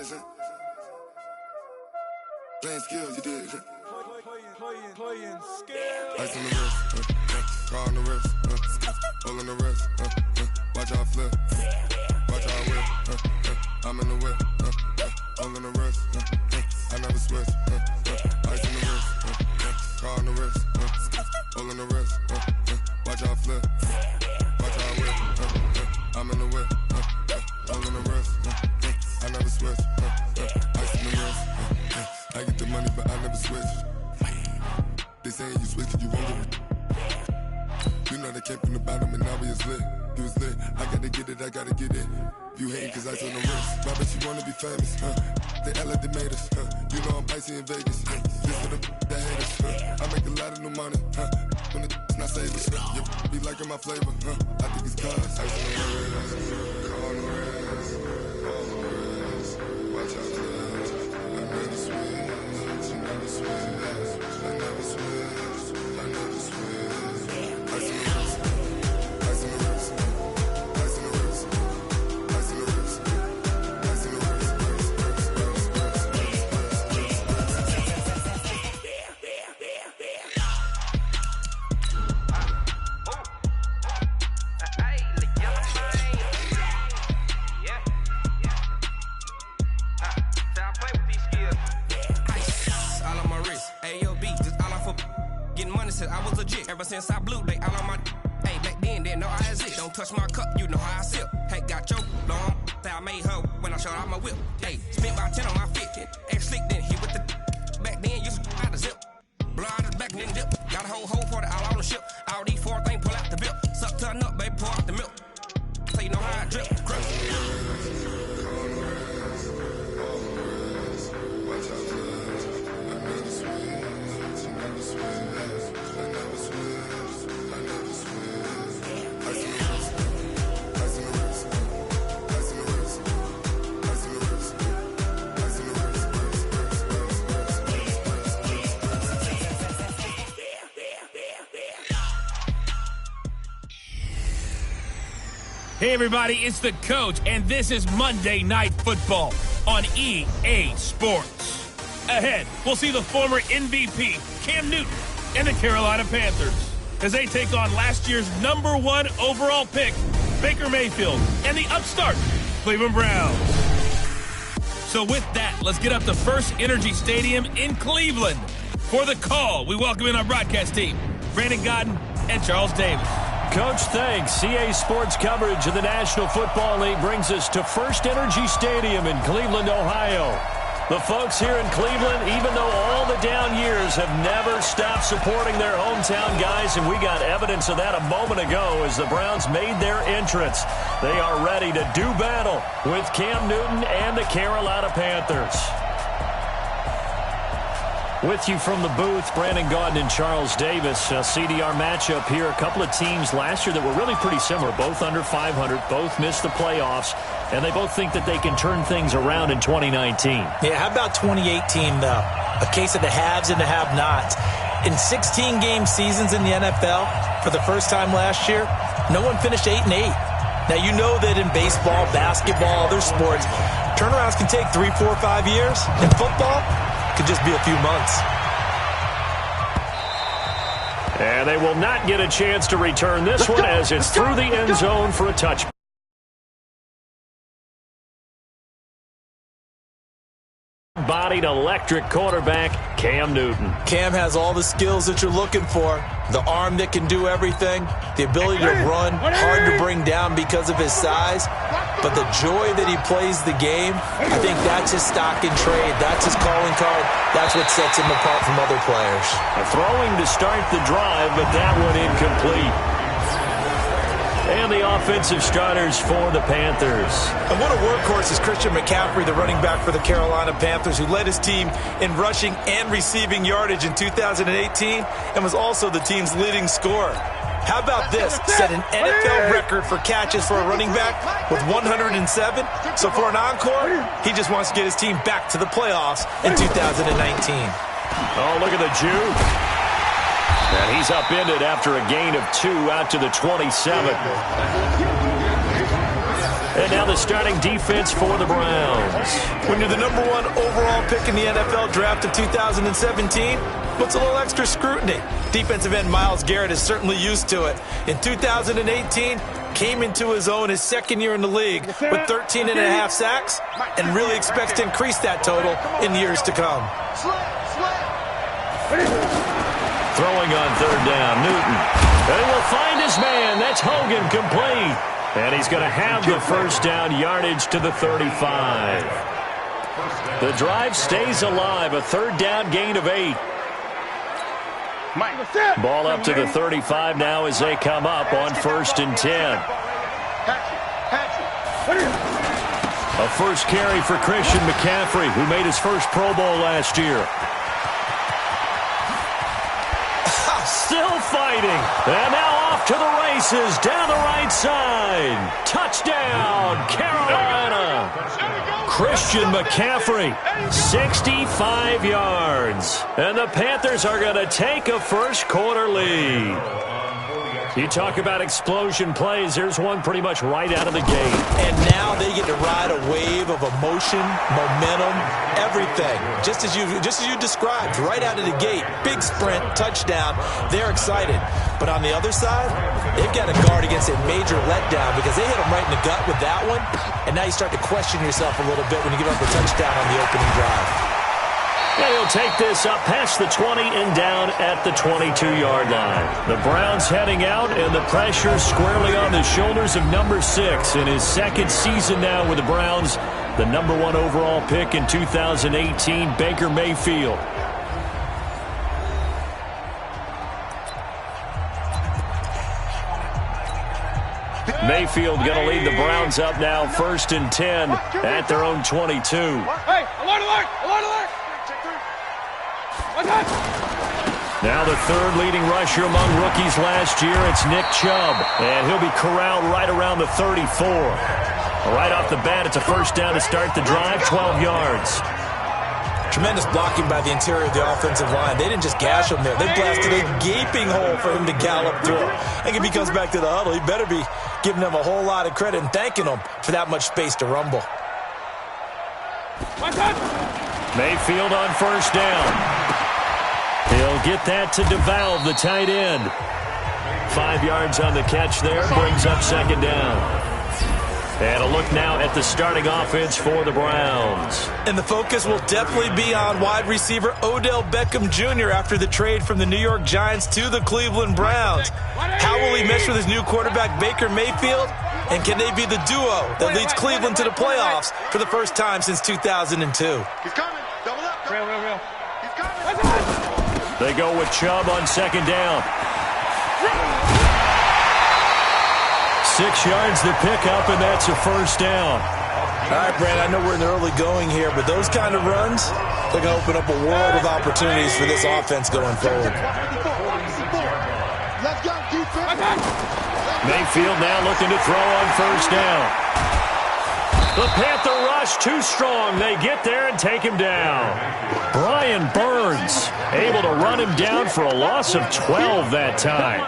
saying? Playing skills, you did. Playing skills. Ice on the wrist, car on the wrist, hole in the wrist, watch how I flip, watch how I whip, I'm in the whip, hole in the wrist, I never switch, ice on the wrist, car on the wrist, hole in the wrist, watch how I flip, watch how I whip, I'm in the whip, hole in the wrist, I never switch, ice on the wrist, I get the money but I never switch. They saying you switch 'cause you won't get it. You know they came from the bottom and now we is lit. You was lit, I gotta get it, I gotta get it. You hating 'cause ice on the wrist. Why bet you wanna be famous, They act like they made us, You know I'm icy in Vegas, This for the that hate us, I make a lot of new money, When it's not savers, You be liking my flavor, I think it's cause ice on the wrist, car on the wrist, all the wrist. Watch out, cuz I never switch, you never switch. I never switch, I never switch. Ice in the wrist, ice in the wrist, ice in the wrist, ice in the wrist, ice in the wrist, I was legit ever since I blew they all on my hey back then didn't know I had it. Don't touch my cup, you know how I sip. Hey, got choked long that I made her when I showed out my whip. Hey, spent about 10 on my fit. Act slick then hit with the back then used to out the zip. Blow out the back and then dip. Got a whole for the all on the ship. All these four things pull out the bip. Suck turn up, baby, pour out the milk. So you know how I drip. Crush. watch out, cuz I never switch, you never switch. I never switch, I never switch. Ice in the wrist, ice in the wrist, ice in the wrist, ice in the wrist, ice in the wrist. Hey everybody, it's the Coach, and this is Monday Night Football on EA Sports. Ahead, we'll see the former MVP, Cam Newton, and the Carolina Panthers as they take on last year's #1 overall pick, Baker Mayfield, and the upstart Cleveland Browns. So with that, let's get up to First Energy Stadium in Cleveland. For the call, we welcome in our broadcast team, Brandon Godden and Charles Davis. Coach, thanks. CA Sports coverage of the National Football League brings us to First Energy Stadium in Cleveland, Ohio. The folks here in Cleveland, even though all the down years, have never stopped supporting their hometown guys, and we got evidence of that a moment ago as the Browns made their entrance. They are ready to do battle with Cam Newton and the Carolina Panthers. With you from the booth, Brandon Gaudin and Charles Davis. A CDR matchup here. A couple of teams last year that were really pretty similar. Both under 500, both missed the playoffs, and they both think that they can turn things around in 2019. Yeah, how about 2018, though? A case of the haves and the have-nots. In 16-game seasons in the NFL, for the first time last year, no one finished 8-8. Now, you know that in baseball, basketball, other sports, turnarounds can take 3, 4, 5 years. In football, could just be a few months. And they will not get a chance to return this one as it's through the end zone for a touchback. Bodied electric quarterback Cam Newton. Cam has all the skills that you're looking for. The arm that can do everything. The ability to run. Hard to bring down because of his size. But the joy that he plays the game, I think that's his stock in trade. That's his calling card. That's what sets him apart from other players. A throwing to start the drive, but that one incomplete. And the offensive starters for the Panthers. And what a workhorse is Christian McCaffrey, the running back for the Carolina Panthers, who led his team in rushing and receiving yardage in 2018 and was also the team's leading scorer. How about this? Set an NFL record for catches for a running back with 107. So for an encore, he just wants to get his team back to the playoffs in 2019. Oh, look at the juke. And he's upended after a gain of 2 out to the 27. And now the starting defense for the Browns. When you're the #1 overall pick in the NFL draft of 2017, puts a little extra scrutiny. Defensive end Myles Garrett is certainly used to it. In 2018, came into his own his second year in the league with 13.5 sacks and really expects to increase that total in years to come. Throwing on third down, Newton. And he will find his man. That's Hogan, complete. And he's going to have the first down, yardage to the 35. The drive stays alive, a third down gain of 8. Ball up to the 35 now as they come up on 1st and 10. A first carry for Christian McCaffrey, who made his first Pro Bowl last year. Still fighting. And now off to the races down the right side. Touchdown, Carolina. Christian McCaffrey, 65 yards. And the Panthers are going to take a first quarter lead. You talk about explosion plays. Here's one pretty much right out of the gate. And now they get to ride a wave of emotion, momentum, everything. Just as you described, right out of the gate. Big sprint, touchdown. They're excited. But on the other side, they've got to guard against a major letdown because they hit them right in the gut with that one. And now you start to question yourself a little bit when you give up a touchdown on the opening drive. And he'll take this up past the 20 and down at the 22-yard line. The Browns heading out, and the pressure squarely on the shoulders of number 6 in his second season now with the Browns. The #1 overall pick in 2018, Baker Mayfield. Mayfield going to lead the Browns up now 1st and 10 at their own 22. Hey, alert, alert, alert, alert. Now the third leading rusher among rookies last year, it's Nick Chubb. And he'll be corralled right around the 34. Right off the bat, it's a first down to start the drive, 12 yards. Tremendous blocking by the interior of the offensive line. They didn't just gash him there. They blasted a gaping hole for him to gallop through. I think if he comes back to the huddle, he better be giving them a whole lot of credit and thanking them for that much space to rumble. Mayfield on first down. He'll get that to DeValve, the tight end. 5 yards on the catch there, brings up second down. And a look now at the starting offense for the Browns. And the focus will definitely be on wide receiver Odell Beckham Jr. after the trade from the New York Giants to the Cleveland Browns. How will he mesh with his new quarterback Baker Mayfield? And can they be the duo that leads Cleveland to the playoffs for the first time since 2002? He's coming. Double up. Real. He's coming. They go with Chubb on second down. 6 yards the pickup, and that's a first down. All right, Brand, I know we're in the early going here, but those kind of runs, they're going to open up a world of opportunities for this offense going forward. Mayfield now looking to throw on first down. The Panther rush too strong. They get there and take him down. Brian Burns able to run him down for a loss of 12 that time.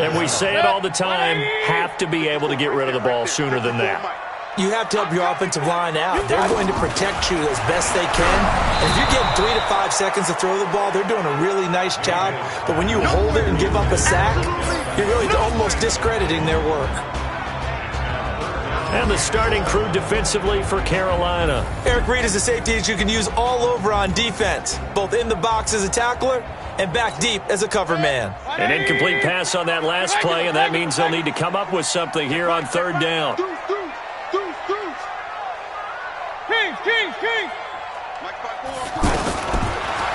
And we say it all the time, have to be able to get rid of the ball sooner than that. You have to help your offensive line out. They're going to protect you as best they can. And if you're getting 3 to 5 seconds to throw the ball, they're doing a really nice job. But when you hold it and give up a sack, you're really almost discrediting their work. And the starting crew defensively for Carolina. Eric Reed is a safety that you can use all over on defense, both in the box as a tackler and back deep as a cover man. An incomplete pass on that last play, and that means they'll need to come up with something here on third down. King.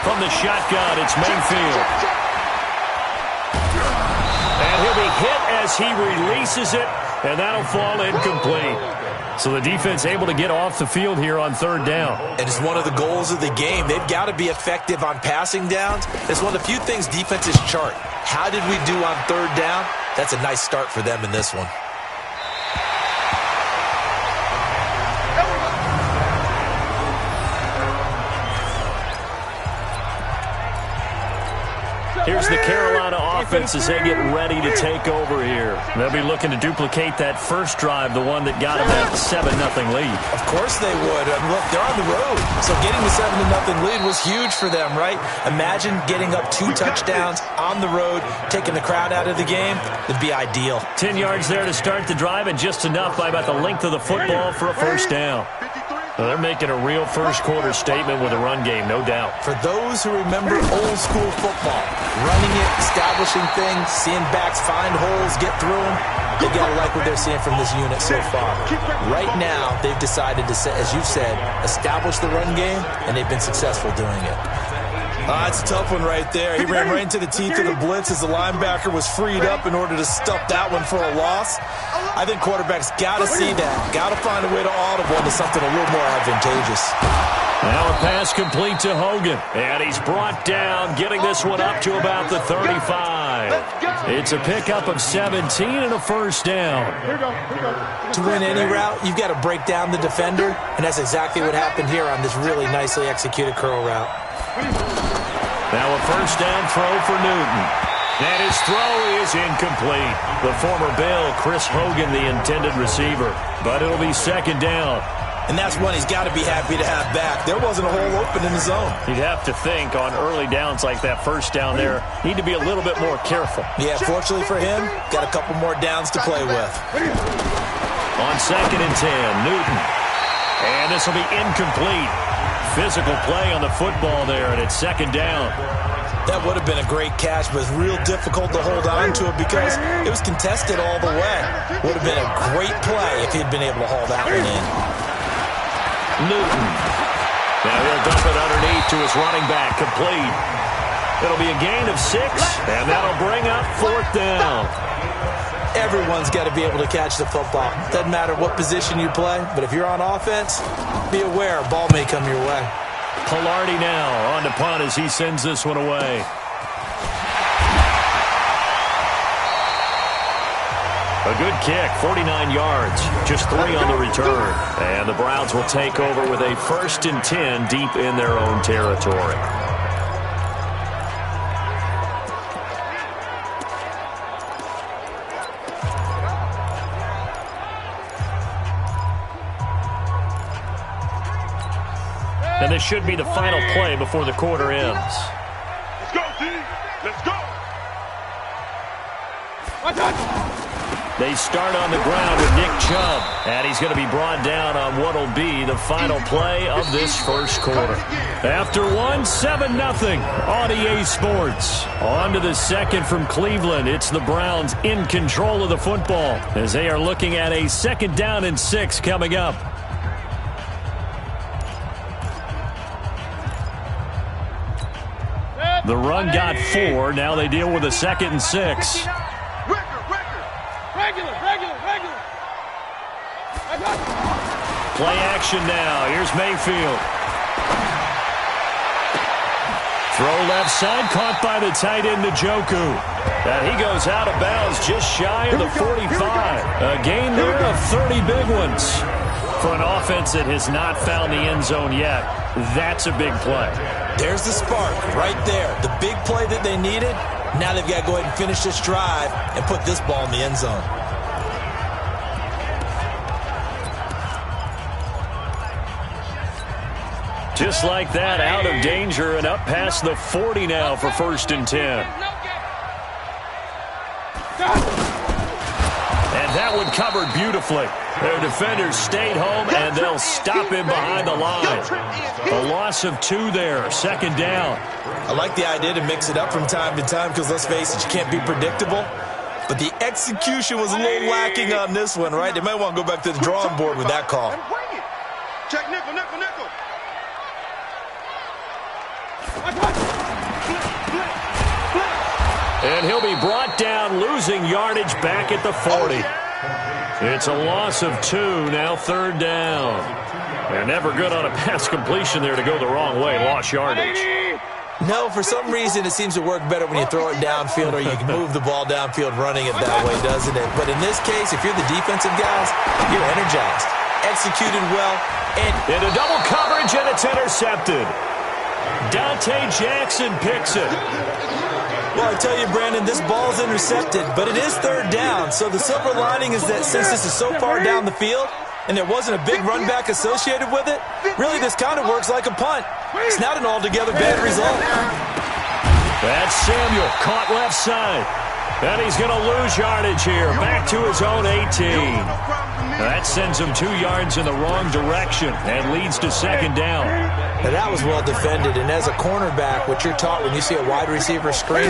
From the shotgun, it's Mayfield. And he'll be hit as he releases it, and that'll fall incomplete. So the defense able to get off the field here on third down. And it's one of the goals of the game. They've got to be effective on passing downs. It's one of the few things defenses chart. How did we do on third down? That's a nice start for them in this one. Here's the Carolina offense as they get ready to take over here. They'll be looking to duplicate that first drive, the one that got them that 7-0 lead. Of course they would. Look, they're on the road, so getting the 7-0 lead was huge for them, right? Imagine getting up 2 touchdowns on the road, taking the crowd out of the game. It'd be ideal. 10 yards there to start the drive, and just enough by about the length of the football for a first down. Well, they're making a real first-quarter statement with a run game, no doubt. For those who remember old-school football, running it, establishing things, seeing backs find holes, get through them, they got to like what they're seeing from this unit so far. Right now, they've decided to, as you said, establish the run game, and they've been successful doing it. It's a tough one right there. He ran right into the teeth of the blitz as the linebacker was freed up in order to stuff that one for a loss. I think quarterbacks got to see that. Got to find a way to audible into something a little more advantageous. Now a pass complete to Hogan. And he's brought down, getting this one up to about the 35. It's a pickup of 17 and a first down. To win any route, you've got to break down the defender, and that's exactly what happened here on this really nicely executed curl route. Now a first down throw for Newton. And his throw is incomplete. The former Bill, Chris Hogan, the intended receiver. But it'll be second down. And that's one he's got to be happy to have back. There wasn't a hole open in the zone. You'd have to think on early downs like that first down there, need to be a little bit more careful. Yeah, fortunately for him, got a couple more downs to play with. On 2nd and 10, Newton. And this will be incomplete. Physical play on the football there, and it's second down. That would have been a great catch, but it's real difficult to hold on to it because it was contested all the way. Would have been a great play if he'd been able to haul that one in. Newton. Now he'll dump it underneath to his running back, complete. It'll be a gain of 6, and that'll bring up 4th down. Everyone's got to be able to catch the football. Doesn't matter what position you play, but if you're on offense, be aware a ball may come your way. Pilardi now on to punt as he sends this one away. A good kick, 49 yards, just 3 on the return. And the Browns will take over with a 1st and 10 deep in their own territory. And this should be the final play before the quarter ends. Let's go, D. Let's go. They start on the ground with Nick Chubb. And he's going to be brought down on what will be the final play of this first quarter. After one, 7-0 on EA Sports. On to the second from Cleveland. It's the Browns in control of the football as they are looking at a 2nd down and 6 coming up. The run got 4. Now they deal with a 2nd and 6. Regular. Play action now. Here's Mayfield. Throw left side, caught by the tight end, Njoku. And he goes out of bounds just shy of the 45. A gain there of 30 big ones. For an offense that has not found the end zone yet, that's a big play. There's the spark right there. The big play that they needed. Now they've got to go ahead and finish this drive and put this ball in the end zone. Just like that, out of danger and up past the 40 now for 1st and 10. And that one covered beautifully. Their defenders stayed home, and they'll stop him behind the line. A loss of 2 there, 2nd down. I like the idea to mix it up from time to time because, let's face it, you can't be predictable. But the execution was a little lacking on this one, right? They might want to go back to the drawing board with that call. Check nickel. And he'll be brought down, losing yardage back at the 40. It's a loss of 2, now 3rd down. They're never good on a pass completion there to go the wrong way, lost yardage. No, for some reason it seems to work better when you throw it downfield or you can move the ball downfield running it that way, doesn't it? But in this case, if you're the defensive guys, you're energized, executed well, and into double coverage, and it's intercepted. Dante Jackson picks it. Well, I tell you, Brandon, this ball's intercepted, but it is third down. So the silver lining is that since this is so far down the field and there wasn't a big run back associated with it, really this kind of works like a punt. It's not an altogether bad result. That's Samuel, caught left side. And he's going to lose yardage here, back to his own 18. That sends him 2 yards in the wrong direction and leads to second down. Now that was well defended, and as a cornerback, what you're taught when you see a wide receiver screen,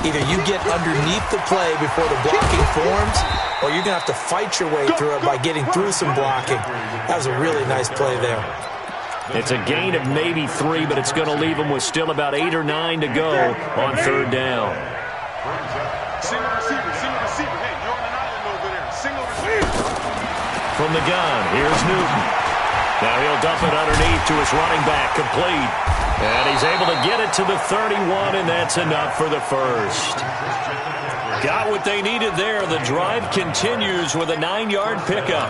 either you get underneath the play before the blocking forms, or you're going to have to fight your way through it by getting through some blocking. That was a really nice play there. It's a gain of maybe 3, but it's going to leave him with still about 8 or 9 to go on third down. Single receiver. Hey, you're on an island over there. Single receiver. From the gun, here's Newton. Now he'll dump it underneath to his running back, complete. And he's able to get it to the 31, and that's enough for the first. Got what they needed there. The drive continues with a 9-yard pickup.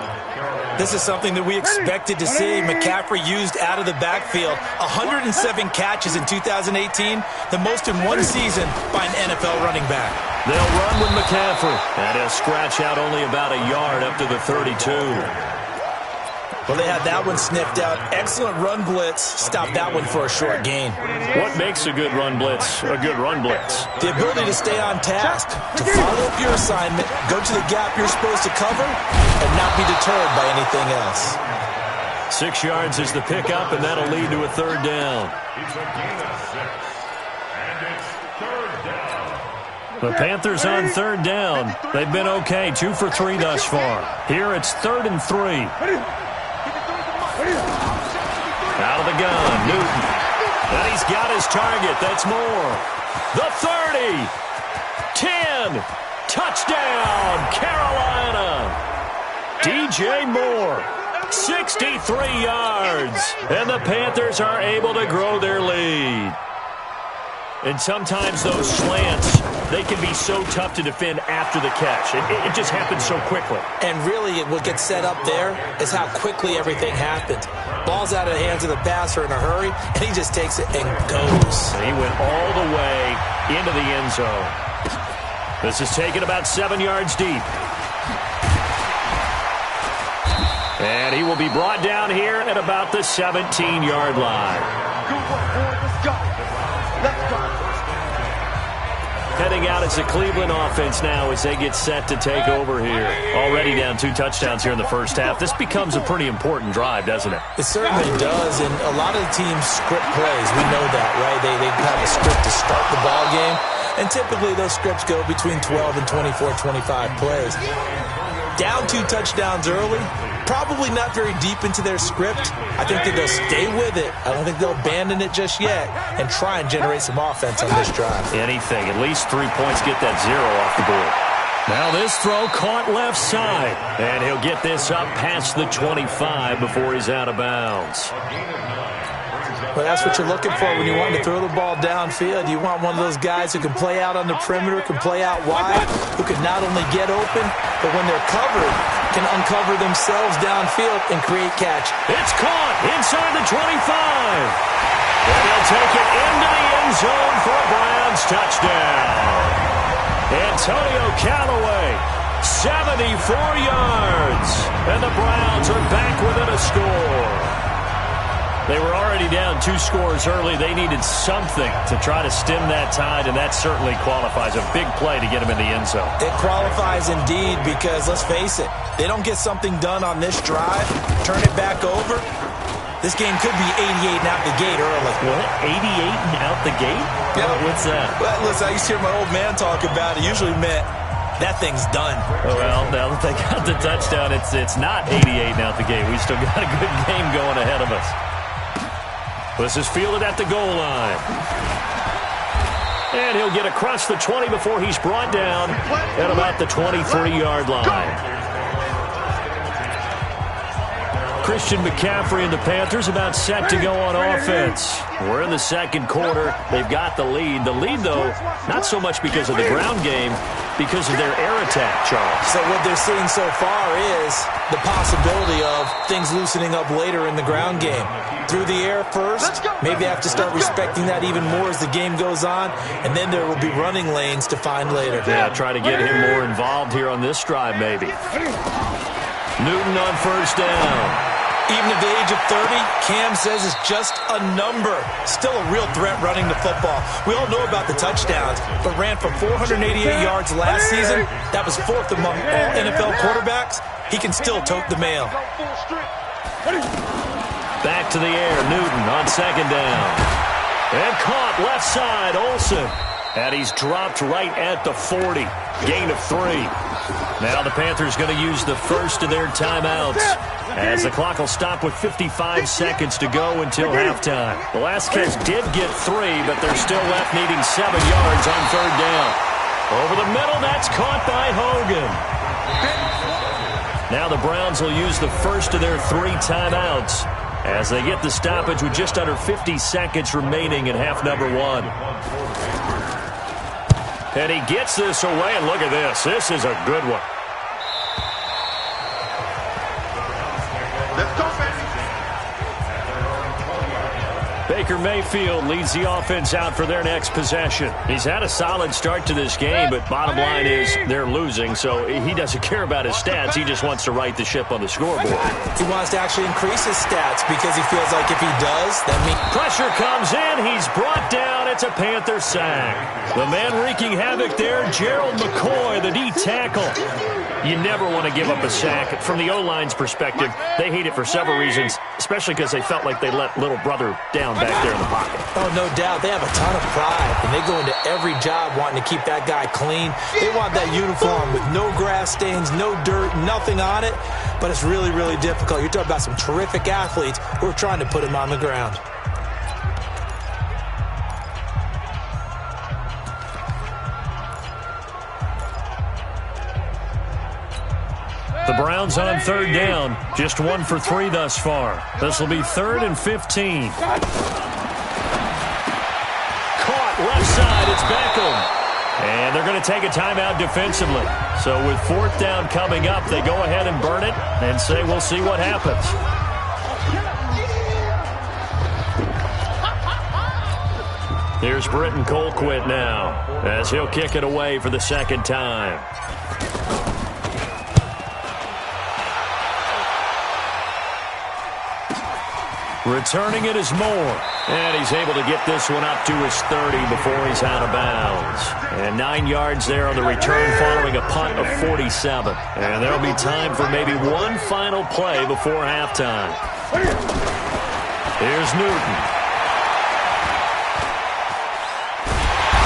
This is something that we expected to see. McCaffrey used out of the backfield. 107 catches in 2018, the most in one season by an NFL running back. They'll run with McCaffrey, and he'll scratch out only about a yard up to the 32. Well, they had that one sniffed out. Excellent run blitz. Stopped that one for a short gain. What makes a good run blitz a good run blitz? The ability to stay on task, to follow up your assignment, go to the gap you're supposed to cover, and not be deterred by anything else. 6 yards is the pickup, and that'll lead to a third down. The Panthers on third down. They've been okay, 2 for 3 thus far. Here it's 3rd and 3. Out of the gun, Newton. And he's got his target. That's Moore. The 30. 10. Touchdown, Carolina. DJ Moore. 63 yards. And the Panthers are able to grow their lead. And sometimes those slants, they can be so tough to defend after the catch. It just happens so quickly. And really, what gets set up there is how quickly everything happened. Ball's out of the hands of the passer in a hurry, and he just takes it and goes. And he went all the way into the end zone. This is taken about 7 yards deep. And he will be brought down here at about the 17-yard line. Good work, boy. Let's go. Let's go. Heading out as a Cleveland offense now as they get set to take over here. Already down 2 touchdowns here in the first half. This becomes a pretty important drive, doesn't it? It certainly does, and a lot of the teams script plays. We know that, right? They have a script to start the ball game, and typically those scripts go between 12 and 24, 25 plays. Down 2 touchdowns early, probably not very deep into their script. I think that they'll stay with it. I don't think they'll abandon it just yet and try and generate some offense on this drive. Anything. At least 3 points, get that 0 off the board. Now this throw caught left side. And he'll get this up past the 25 before he's out of bounds. Well, that's what you're looking for when you want to throw the ball downfield. You want one of those guys who can play out on the perimeter, can play out wide, who can not only get open, but when they're covered, can uncover themselves downfield and create catch. It's caught inside the 25. And he'll take it into the end zone for a Browns touchdown. Antonio Callaway, 74 yards. And the Browns are back within a score. They were already down 2 scores early. They needed something to try to stem that tide, and that certainly qualifies. A big play to get them in the end zone. It qualifies indeed because, let's face it, they don't get something done on this drive, turn it back over, this game could be 88 and out the gate early. What? 88 and out the gate? Yeah. What's that? Well, listen, I used to hear my old man talk about it. Usually meant that thing's done. Well, now that they got the touchdown, it's not 88 and out the gate. We still got a good game going ahead of us. This is fielded at the goal line. And he'll get across the 20 before he's brought down at about the 23-yard line. Christian McCaffrey and the Panthers about set to go on offense. We're in the second quarter. They've got the lead. The lead, though, not so much because of the ground game, because of their air attack, Charles. So what they're seeing so far is the possibility of things loosening up later in the ground game. Through the air first, maybe have to start respecting that even more as the game goes on, and then there will be running lanes to find later. Yeah, try to get him more involved here on this drive, maybe. Newton on first down. Even at the age of 30, Cam says it's just a number. Still a real threat running the football. We all know about the touchdowns, but ran for 488 yards last season. That was fourth among all NFL quarterbacks. He can still tote the mail. Back to the air, Newton on second down. And caught left side, Olsen. And he's dropped right at the 40. Gain of 3. Now the Panthers going to use the first of their timeouts, as the clock will stop with 55 seconds to go until halftime. The last catch did get 3, but they're still left needing 7 yards on third down. Over the middle, that's caught by Hogan. Now the Browns will use the first of their 3 timeouts as they get the stoppage with just under 50 seconds remaining in half number 1. And he gets this away, and look at this. This is a good one. Let's go, baby. Baker Mayfield leads the offense out for their next possession. He's had a solid start to this game, but bottom line is they're losing, so he doesn't care about his stats. He just wants to right the ship on the scoreboard. He wants to actually increase his stats because he feels like if he does, that means... Pressure comes in. He's brought down. It's a Panther sack. The man wreaking havoc there, Gerald McCoy, the D tackle. You never want to give up a sack. From the O-line's perspective, they hate it for several reasons, especially because they felt like they let little brother down back there in the pocket. Oh, no doubt. They have a ton of pride, and they go into every job wanting to keep that guy clean. They want that uniform with no grass stains, no dirt, nothing on it, but it's really, really difficult. You're talking about some terrific athletes who are trying to put him on the ground. The Browns on third down, just 1 for 3 thus far. This will be 3rd and 15. Caught left side, it's Beckham. And they're going to take a timeout defensively. So with 4th down coming up, they go ahead and burn it and say we'll see what happens. Here's Britton Colquitt now, as he'll kick it away for the second time. Returning it is Moore. And he's able to get this one up to his 30 before he's out of bounds. And 9 yards there on the return following a punt of 47. And there'll be time for maybe one final play before halftime. Here's Newton.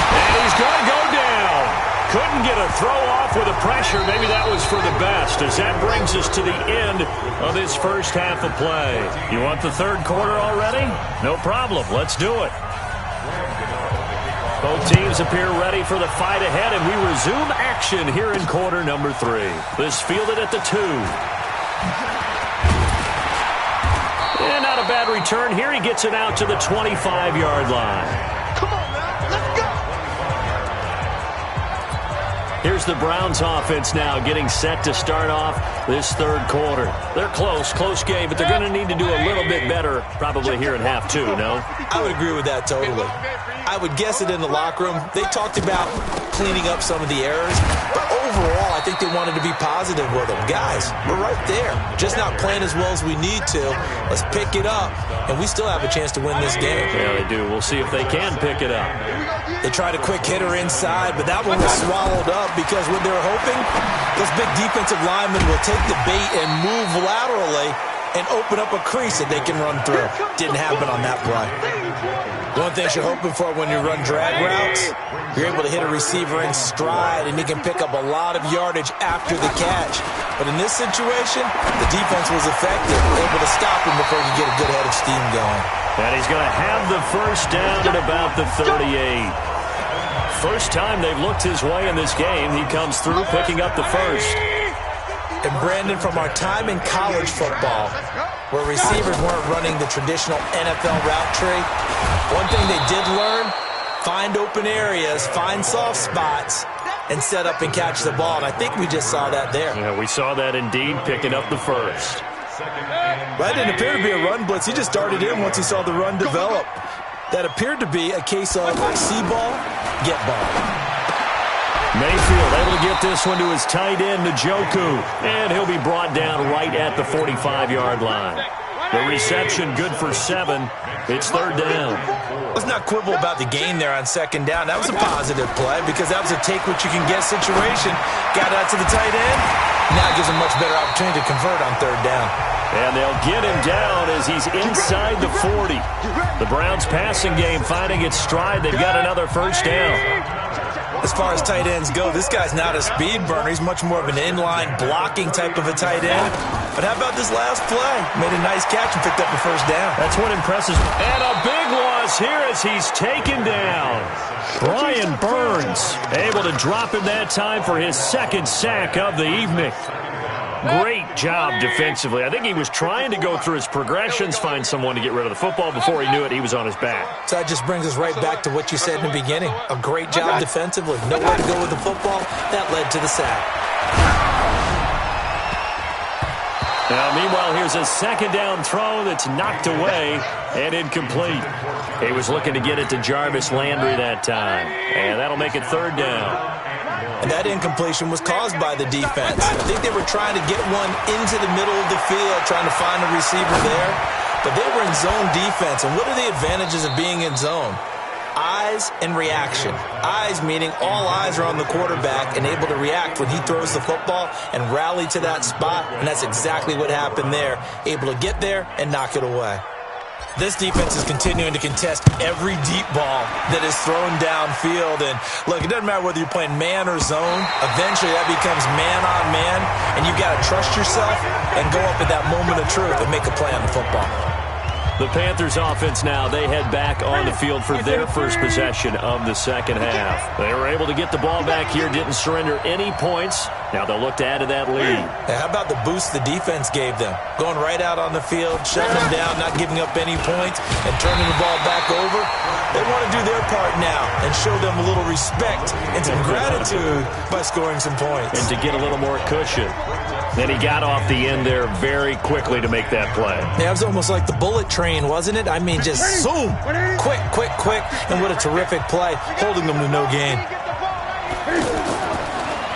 And he's going to go down. Couldn't get a throw off with the pressure. Maybe that was for the best, as that brings us to the end of this first half of play. You want the third quarter already? No problem. Let's do it. Both teams appear ready for the fight ahead, and we resume action here in quarter number 3. This fielded at the 2. And not a bad return here. He gets it out to the 25-yard line. Here's the Browns offense now getting set to start off this third quarter. They're close game, but they're going to need to do a little bit better probably here in half 2, no? I would agree with that totally. I would guess it in the locker room. They talked about cleaning up some of the errors, but overall I think they wanted to be positive with them. Guys, we're right there. Just not playing as well as we need to. Let's pick it up, and we still have a chance to win this game. Yeah, they do. We'll see if they can pick it up. They tried a quick hitter inside, but that one was swallowed up because what they were hoping, those big defensive linemen will take the bait and move laterally and open up a crease that they can run through. Didn't happen on that play. One thing you're hoping for when you run drag routes, you're able to hit a receiver in stride and he can pick up a lot of yardage after the catch. But in this situation, the defense was effective, able to stop him before he could get a good head of steam going. And he's going to have the first down at about the 38. First time they've looked his way in this game, he comes through picking up the first. And Brandon, from our time in college football, where receivers weren't running the traditional NFL route tree. One thing they did learn, find open areas, find soft spots, and set up and catch the ball. And I think we just saw that there. Yeah, we saw that indeed, picking up the first. That didn't appear to be a run blitz. He just darted in once he saw the run develop. That appeared to be a case of see ball, get ball. Mayfield able to get this one to his tight end, Njoku. And he'll be brought down right at the 45-yard line. The reception good for 7. It's third down. Let's not quibble about the gain there on second down. That was a positive play because that was a take-what-you-can-get situation. Got out to the tight end. Now it gives him much better opportunity to convert on third down. And they'll get him down as he's inside the 40. The Browns' passing game finding its stride. They've got another first down. As far as tight ends go, this guy's not a speed burner. He's much more of an inline blocking type of a tight end. But how about this last play? Made a nice catch and picked up a first down. That's what impresses me. And a big loss here as he's taken down. Brian Burns able to drop him that time for his second sack of the evening. Great job defensively. I think he was trying to go through his progressions, find someone to get rid of the football. Before he knew it, he was on his back. So that just brings us right back to what you said in the beginning. A great job defensively. Nowhere to go with the football. That led to the sack. Now, meanwhile, here's a second down throw that's knocked away and incomplete. He was looking to get it to Jarvis Landry that time. And that'll make it third down. And that incompletion was caused by the defense. I think they were trying to get one into the middle of the field, trying to find a receiver there. But they were in zone defense. And what are the advantages of being in zone? Eyes and reaction. Eyes meaning all eyes are on the quarterback and able to react when he throws the football and rally to that spot. And that's exactly what happened there. Able to get there and knock it away. This defense is continuing to contest every deep ball that is thrown downfield. And, look, it doesn't matter whether you're playing man or zone. Eventually, that becomes man-on-man, and you've got to trust yourself and go up at that moment of truth and make a play on the football. The Panthers offense now, they head back on the field for their first possession of the second half. They were able to get the ball back here, didn't surrender any points. Now they'll look to add to that lead. Now, how about the boost the defense gave them? Going right out on the field, shutting them down, not giving up any points, and turning the ball back over. They want to do their part now and show them a little respect and some gratitude by scoring some points. And to get a little more cushion. Then he got off the end there very quickly to make that play. Yeah, it was almost like the bullet train, wasn't it? I mean, just zoom, quick, quick, quick, and what a terrific play, holding them to no gain.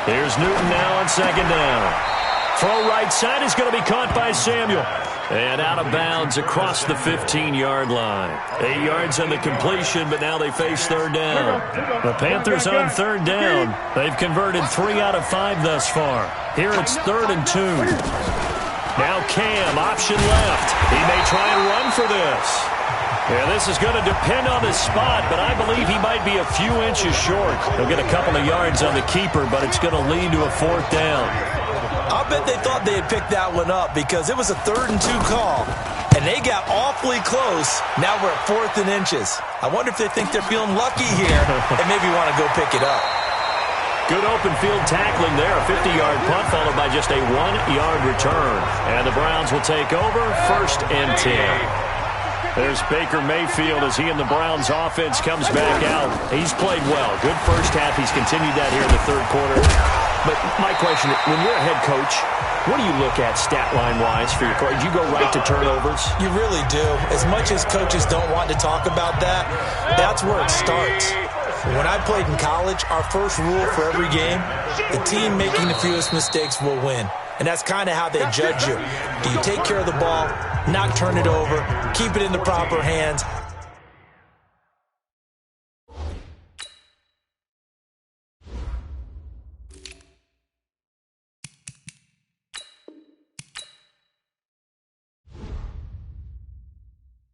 Here's Newton now on second down. Throw right side is going to be caught by Samuel. And out of bounds across the 15-yard line. 8 yards on the completion, but now they face third down. The Panthers on third down. They've converted 3 out of 5 thus far. Here it's 3rd and 2. Now Cam, option left. He may try and run for this. Yeah, this is going to depend on his spot, but I believe he might be a few inches short. He'll get a couple of yards on the keeper, but it's going to lead to a 4th down. I'll bet they thought they had picked that one up because it was a 3rd and 2 call, and they got awfully close. Now we're at 4th and inches. I wonder if they think they're feeling lucky here and maybe want to go pick it up. Good open field tackling there. A 50-yard punt followed by just a 1-yard return. And the Browns will take over 1st and 10. There's Baker Mayfield as he and the Browns offense comes back out. He's played well. Good first half. He's continued that here in the 3rd quarter. But my question, when you're a head coach, what do you look at stat line-wise for your coach? Do you go right to turnovers? You really do. As much as coaches don't want to talk about that, that's where it starts. When I played in college, our first rule for every game, the team making the fewest mistakes will win. And that's kind of how they judge you. Do you take care of the ball, not turn it over, keep it in the proper hands?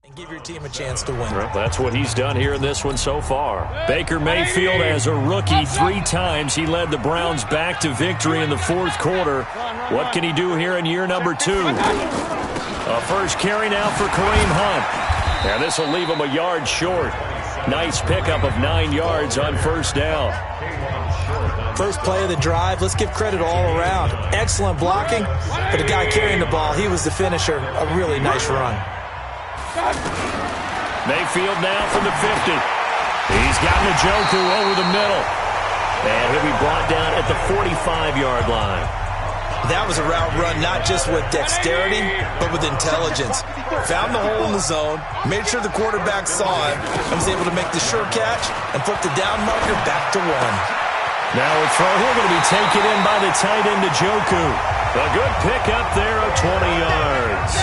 And give your team a chance to win. Well, that's what he's done here in this one so far. Baker Mayfield, as a rookie, 3 times he led the Browns back to victory in the 4th quarter. What can he do here in year number 2? A first carry now for Kareem Hunt. And this will leave him a yard short. Nice pickup of 9 yards on first down. First play of the drive, let's give credit all around. Excellent blocking, but the guy carrying the ball, he was the finisher. A really nice run. Mayfield now from the 50. He's got Njoku over the middle. And he'll be brought down at the 45-yard line. That was a route run not just with dexterity, but with intelligence. Found the hole in the zone, made sure the quarterback saw him, and was able to make the sure catch and flip the down marker back to 1. Now a throw here going to be taken in by the tight end Njoku. A good pickup there of 20 yards.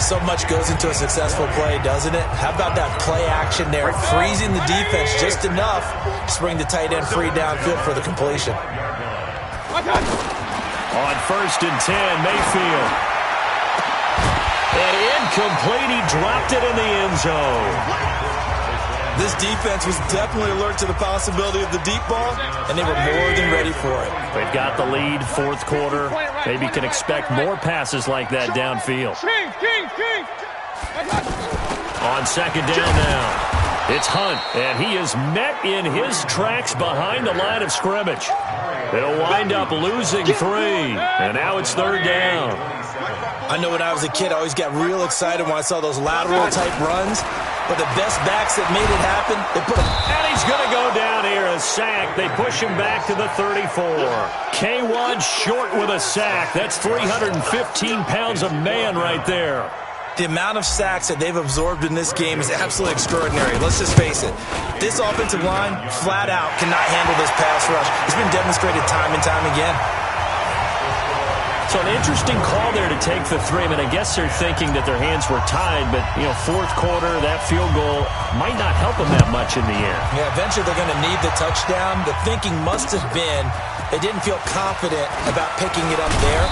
So much goes into a successful play, doesn't it? How about that play action there, freezing the defense just enough to bring the tight end free downfield for the completion. On 1st and 10, Mayfield. And incomplete, he dropped it in the end zone. This defense was definitely alert to the possibility of the deep ball, and they were more than ready for it. They've got the lead, 4th quarter. Maybe can expect more passes like that downfield. On 2nd down now, it's Hunt, and he is met in his tracks behind the line of scrimmage. They'll wind up losing 3, and now it's 3rd down. I know when I was a kid, I always got real excited when I saw those lateral-type runs. But the best backs that made it happen, they put him. And he's going to go down here, a sack. They push him back to the 34. K1 short with a sack. That's 315 pounds of man right there. The amount of sacks that they've absorbed in this game is absolutely extraordinary. Let's just face it. This offensive line, flat out, cannot handle this pass rush. It's been demonstrated time and time again. So an interesting call there to take the 3. I mean, I guess they're thinking that their hands were tied, but, 4th quarter, that field goal might not help them that much in the end. Yeah, eventually they're going to need the touchdown. The thinking must have been they didn't feel confident about picking it up there,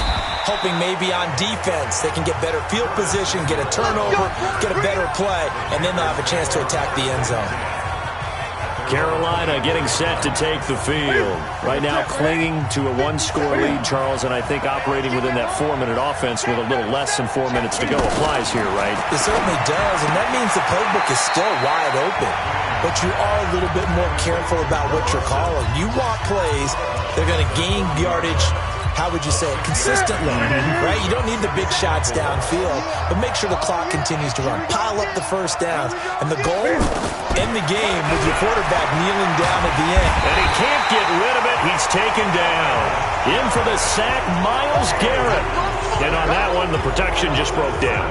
hoping maybe on defense they can get better field position, get a turnover, get a better play, and then they'll have a chance to attack the end zone. Carolina getting set to take the field. Right now clinging to a 1-score lead, Charles, and I think operating within that 4-minute offense with a little less than 4 minutes to go applies here, right? It certainly does, and that means the playbook is still wide open. But you are a little bit more careful about what you're calling. You want plays, they're going to gain yardage, how would you say it, consistently, right? You don't need the big shots downfield, but make sure the clock continues to run. Pile up the first downs. And the goal, end the game with your quarterback kneeling down at the end. And he can't get rid of it. He's taken down. In for the sack, Myles Garrett. And on that one, the protection just broke down.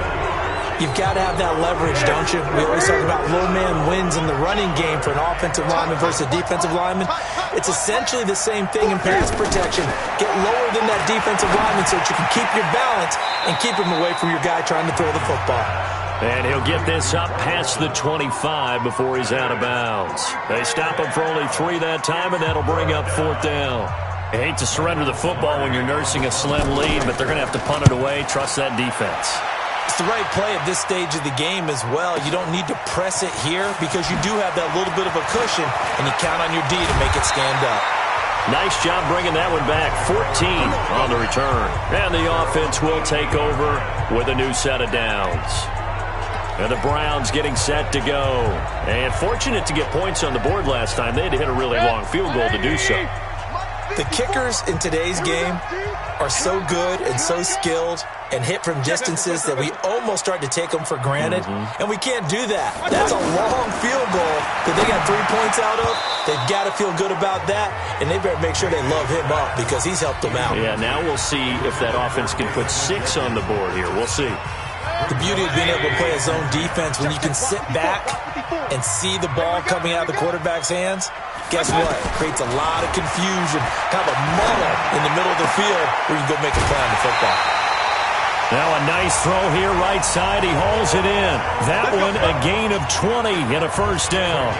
You've got to have that leverage, don't you? We always talk about low man wins in the running game for an offensive lineman versus a defensive lineman. It's essentially the same thing in pass protection. Get lower than that defensive lineman so that you can keep your balance and keep him away from your guy trying to throw the football. And he'll get this up past the 25 before he's out of bounds. They stop him for only 3 that time, and that'll bring up 4th down. I hate to surrender the football when you're nursing a slim lead, but they're going to have to punt it away. Trust that defense. It's the right play at this stage of the game as well. You don't need to press it here because you do have that little bit of a cushion, and you count on your D to make it stand up. Nice job bringing that one back. 14 on the return. And the offense will take over with a new set of downs. And the Browns getting set to go. And fortunate to get points on the board last time. They had to hit a really long field goal to do so. The kickers in today's game are so good and so skilled and hit from distances that we almost start to take them for granted. And we can't do that. That's a long field goal that they got 3 points out of. They've got to feel good about that, and they better make sure they love him up because he's helped them out. Yeah, now we'll see if that offense can put 6 on the board here. We'll see. The beauty of being able to play a zone defense when you can sit back and see the ball coming out of the quarterback's hands, guess what? It creates a lot of confusion, kind of a muddle in the middle of the field where you can go make a play on the football. Now a nice throw here, right side. He hauls it in. That one, a gain of 20 and a 1st down.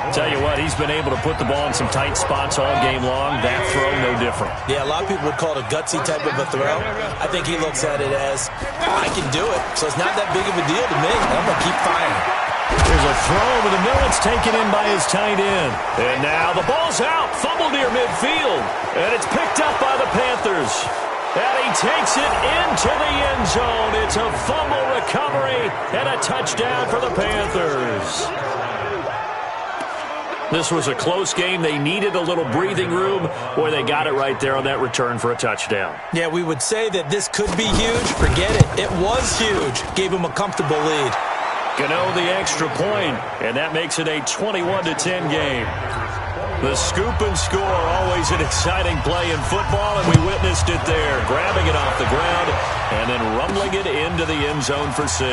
Tell you what, he's been able to put the ball in some tight spots all game long. That throw, no different. Yeah, a lot of people would call it a gutsy type of a throw. I think he looks at it as, I can do it, so it's not that big of a deal to me. I'm going to keep firing. There's a throw over the middle. It's taken in by his tight end. And now the ball's out. Fumbled near midfield. And it's picked up by the Panthers. And he takes it into the end zone. It's a fumble recovery and a touchdown for the Panthers. This was a close game. They needed a little breathing room. Boy, they got it right there on that return for a touchdown. Yeah, we would say that this could be huge. Forget it. It was huge. Gave him a comfortable lead. Gano the extra point, and that makes it a 21-10 game. The scoop and score, always an exciting play in football, and we witnessed it there, grabbing it off the ground and then rumbling it into the end zone for 6.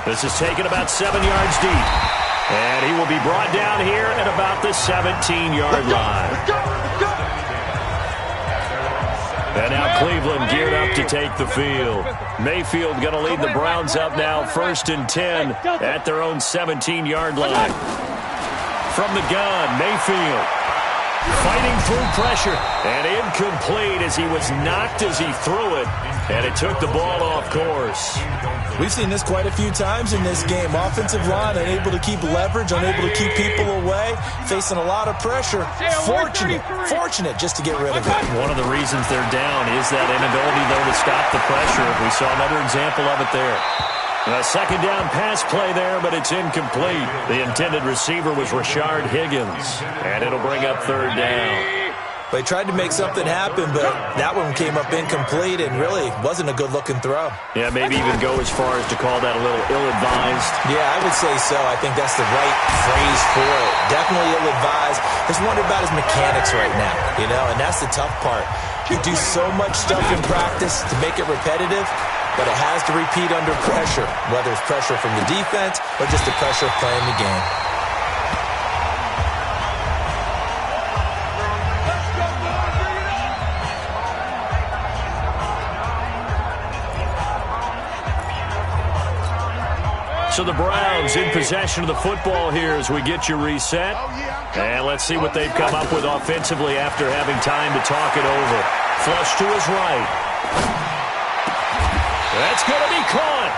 This is taken about 7 yards deep, and he will be brought down here at about the 17-yard line. And now Cleveland geared up to take the field. Mayfield going to lead the Browns up now, 1st and 10 at their own 17-yard line. From the gun, Mayfield fighting through pressure, and incomplete as he was knocked as he threw it, and it took the ball off course. We've seen this quite a few times in this game. Offensive line unable to keep leverage, unable to keep people away, facing a lot of pressure. Fortunate just to get rid of it. One of the reasons they're down is that inability, though, to stop the pressure. We saw another example of it there. A second down pass play there, but it's incomplete. The intended receiver was Rashard Higgins, and it'll bring up 3rd down. They tried to make something happen, but that one came up incomplete and really wasn't a good-looking throw. Yeah, maybe even go as far as to call that a little ill-advised. Yeah, I would say so. I think that's the right phrase for it. Definitely ill-advised. Just wonder about his mechanics right now, and that's the tough part. You do so much stuff in practice to make it repetitive, but it has to repeat under pressure, whether it's pressure from the defense or just the pressure of playing the game. So the Browns in possession of the football here as we get you reset. And let's see what they've come up with offensively after having time to talk it over. Flush to his right. That's going to be caught.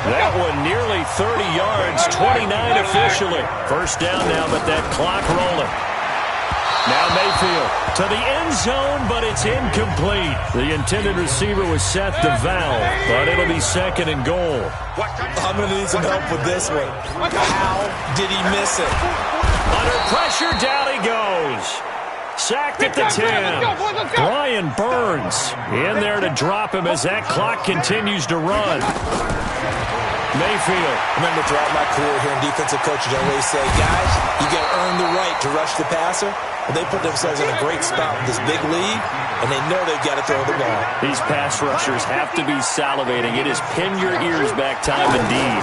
That one nearly 30 yards, 29 officially. 1st down now, but that clock rolling. Now Mayfield to the end zone, but it's incomplete. The intended receiver was Seth DeVal, but it'll be 2nd and goal. I'm going to need some help with this one. How did he miss it? Under pressure, down he goes. Sacked at the 10. Brian Burns in there to drop him as that clock continues to run. Mayfield. Remember, throughout my career here in defensive coaching, I always say, guys, you got to earn the right to rush the passer. And they put themselves in a great spot with this big lead, and they know they've got to throw the ball. These pass rushers have to be salivating. It is pin your ears back time indeed.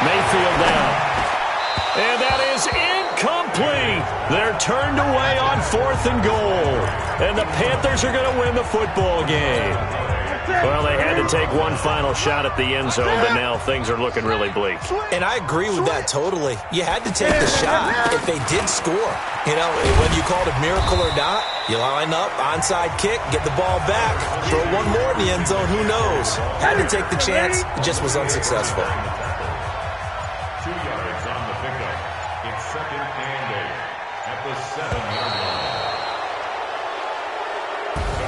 Mayfield down. And that is incomplete. They're turned away on 4th and goal. And the Panthers are going to win the football game. Well, they had to take one final shot at the end zone, but now things are looking really bleak. And I agree with that totally. You had to take the shot if they did score. Whether you call it a miracle or not, you line up, onside kick, get the ball back, throw one more in the end zone, who knows? Had to take the chance, it just was unsuccessful. 2 yards on the pickup. It's 2nd and 8 at the 7-yard line.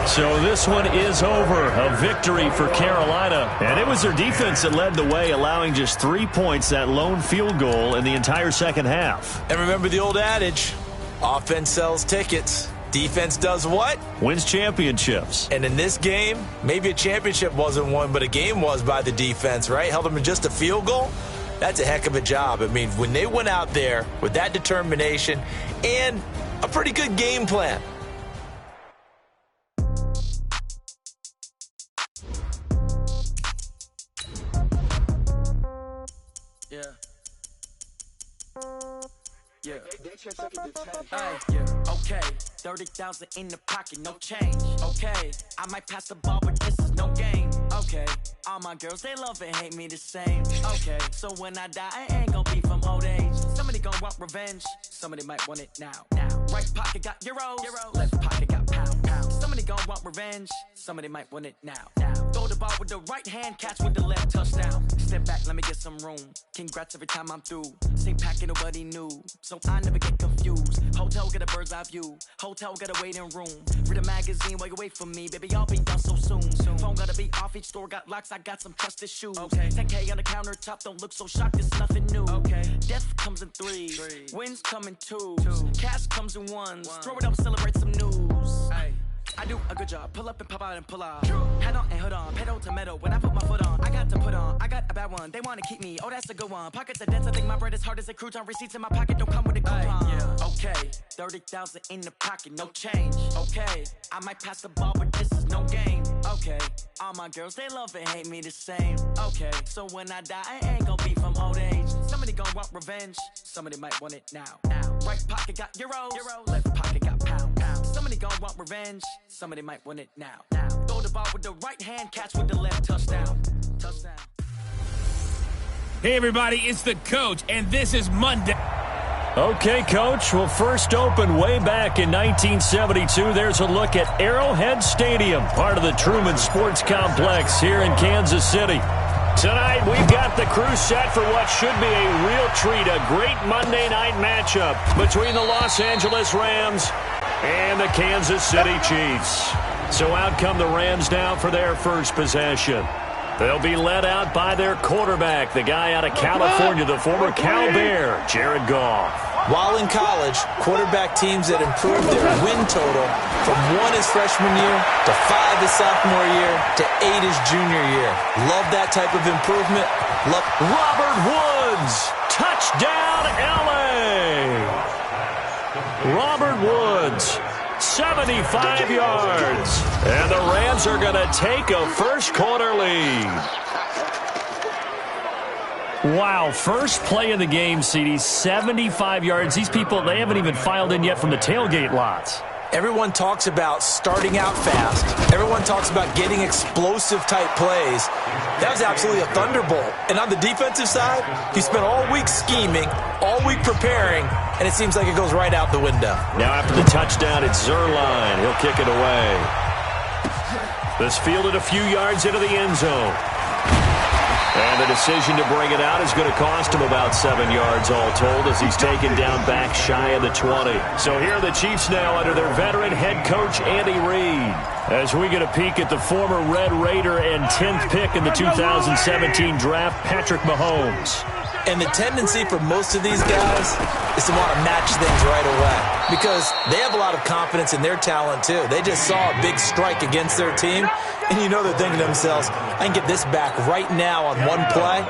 So this one is over. A victory for Carolina. And it was their defense that led the way, allowing just 3 points, that lone field goal in the entire second half. And remember the old adage, offense sells tickets. Defense does what? Wins championships. And in this game, maybe a championship wasn't won, but a game was by the defense, right? Held them to just a field goal. That's a heck of a job. I mean, when they went out there with that determination and a pretty good game plan. Okay, 30,000 in the pocket, no change. Okay, I might pass the ball, but this is no game. Okay, all my girls, they love and hate me the same. Okay, so when I die, I ain't gonna be from old age. Somebody gonna want revenge, somebody might want it now. Right pocket got euros, left pocket got pound. Somebody gon' want revenge, somebody might want it now. Throw the ball with the right hand, catch with the left, touchdown. Step back, let me get some room. Congrats every time I'm through. Same packet, nobody knew, so I never get confused. Hotel get a bird's eye view. Hotel get a waiting room. Read a magazine while you wait for me, baby. I'll be down so soon. Phone gotta be off. Each store got locks. I got some trusted shoes. Okay. 10K on the countertop. Don't look so shocked. It's nothing new. Okay. Death comes in threes. Wins come in twos. Cash comes in ones. Throw it up, celebrate some news. Hey. I do a good job. Pull up and pop out and pull out. Head on and hood on. Pedal to metal. When I put my foot on, I got to put on. I got a bad one. They want to keep me. Oh, that's a good one. Pockets are dense. I think my bread is hard as a crouton. Receipts in my pocket don't come with a coupon. Yeah. Okay. 30,000 in the pocket. No change. Okay. I might pass the ball, but this is no game. Okay. All my girls, they love and hate me the same. Okay. So when I die, I ain't gonna be from old age. Somebody gonna want revenge. Somebody might want it now. Right pocket got euros. Left pocket got pounds. Somebody gonna want revenge. Somebody might want it now. Throw the ball with the right hand, catch with the left, touchdown. Hey, everybody, it's the coach, and this is Monday. Okay, Coach. Well, first opened way back in 1972. There's a look at Arrowhead Stadium, part of the Truman Sports Complex here in Kansas City. Tonight, we've got the crew set for what should be a real treat, a great Monday night matchup between the Los Angeles Rams and the Kansas City Chiefs. So out come the Rams now for their first possession. They'll be led out by their quarterback, the guy out of California, the former Cal Bear, Jared Goff. While in college, quarterback teams that improved their win total from 1 his freshman year to 5 his sophomore year to 8 his junior year. Love that type of improvement. Robert Woods, touchdown LA! Robert Woods, 75 yards. And the Rams are going to take a first quarter lead. Wow, first play of the game, CD, 75 yards. These people, they haven't even filed in yet from the tailgate lots. Everyone talks about starting out fast. Everyone talks about getting explosive-type plays. That was absolutely a thunderbolt. And on the defensive side, he spent all week scheming, all week preparing, and it seems like it goes right out the window. Now after the touchdown, it's Zerline. He'll kick it away. This fielded a few yards into the end zone. And the decision to bring it out is going to cost him about 7 yards all told as he's taken down back shy of the 20. So here are the Chiefs now under their veteran head coach, Andy Reid. As we get a peek at the former Red Raider and 10th pick in the 2017 draft, Patrick Mahomes. And the tendency for most of these guys is to want to match things right away because they have a lot of confidence in their talent, too. They just saw a big strike against their team, and you know they're thinking to themselves, I can get this back right now on one play.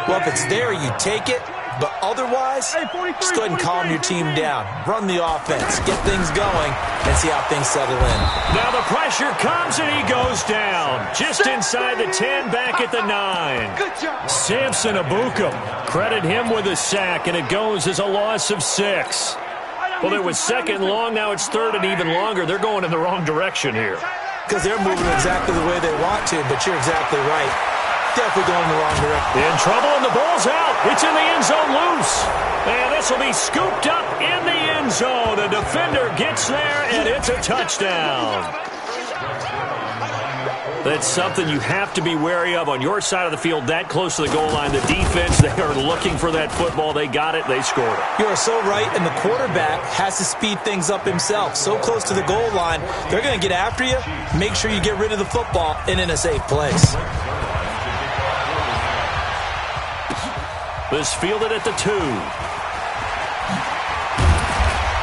Well, if it's there, you take it. But otherwise, just go ahead and calm your team down. Run the offense, get things going, and see how things settle in. Now the pressure comes, and he goes down. Just inside the 10, back at the 9. Samson Abukum, credit him with a sack, and it goes as a loss of 6. Well, it was second long, now it's third and even longer. They're going in the wrong direction here. Because they're moving exactly the way they want to, but you're exactly right. Definitely going in the wrong direction. In trouble, and the ball's out. It's in the end zone loose. And this will be scooped up in the end zone. The defender gets there, and it's a touchdown. That's something you have to be wary of on your side of the field, that close to the goal line. The defense, they are looking for that football. They got it. They scored it. You are so right, and the quarterback has to speed things up himself. So close to the goal line, they're going to get after you. Make sure you get rid of the football and in a safe place. This fielded at the 2.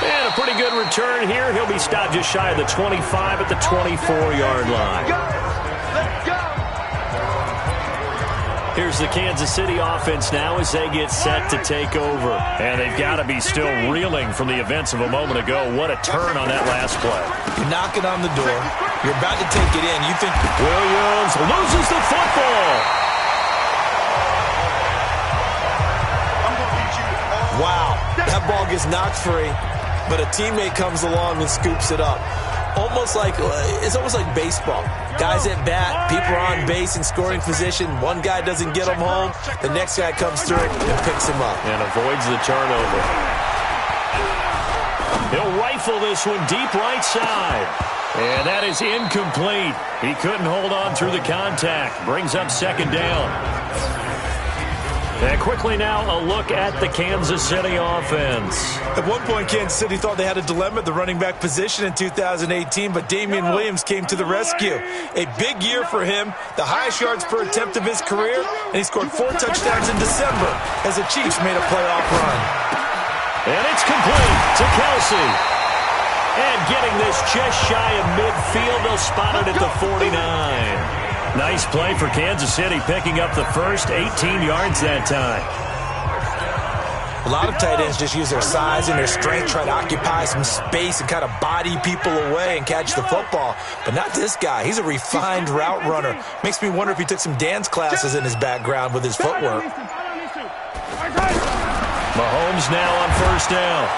And a pretty good return here. He'll be stopped just shy of the 25 at the 24-yard line. Here's the Kansas City offense now as they get set to take over. And they've got to be still reeling from the events of a moment ago. What a turn on that last play. You're knocking on the door. You're about to take it in. You think Williams loses the football. Wow, that ball gets knocked free, but a teammate comes along and scoops it up. It's almost like baseball. Guys at bat, people are on base in scoring position. One guy doesn't get him home. The next guy comes through and picks him up. And avoids the turnover. He'll rifle this one deep right side. And that is incomplete. He couldn't hold on through the contact. Brings up second down. And quickly now, a look at the Kansas City offense. At one point, Kansas City thought they had a dilemma at the running back position in 2018, but Damian Williams came to the rescue. A big year for him, the highest yards per attempt of his career, and he scored 4 touchdowns in December as the Chiefs made a playoff run. And it's complete to Kelsey. And getting this just shy of midfield, they'll spot it at the 49. Nice play for Kansas City, picking up the first 18 yards that time. A lot of tight ends just use their size and their strength, try to occupy some space and kind of body people away and catch the football. But not this guy. He's a refined route runner. Makes me wonder if he took some dance classes in his background with his footwork. Mahomes now on first down.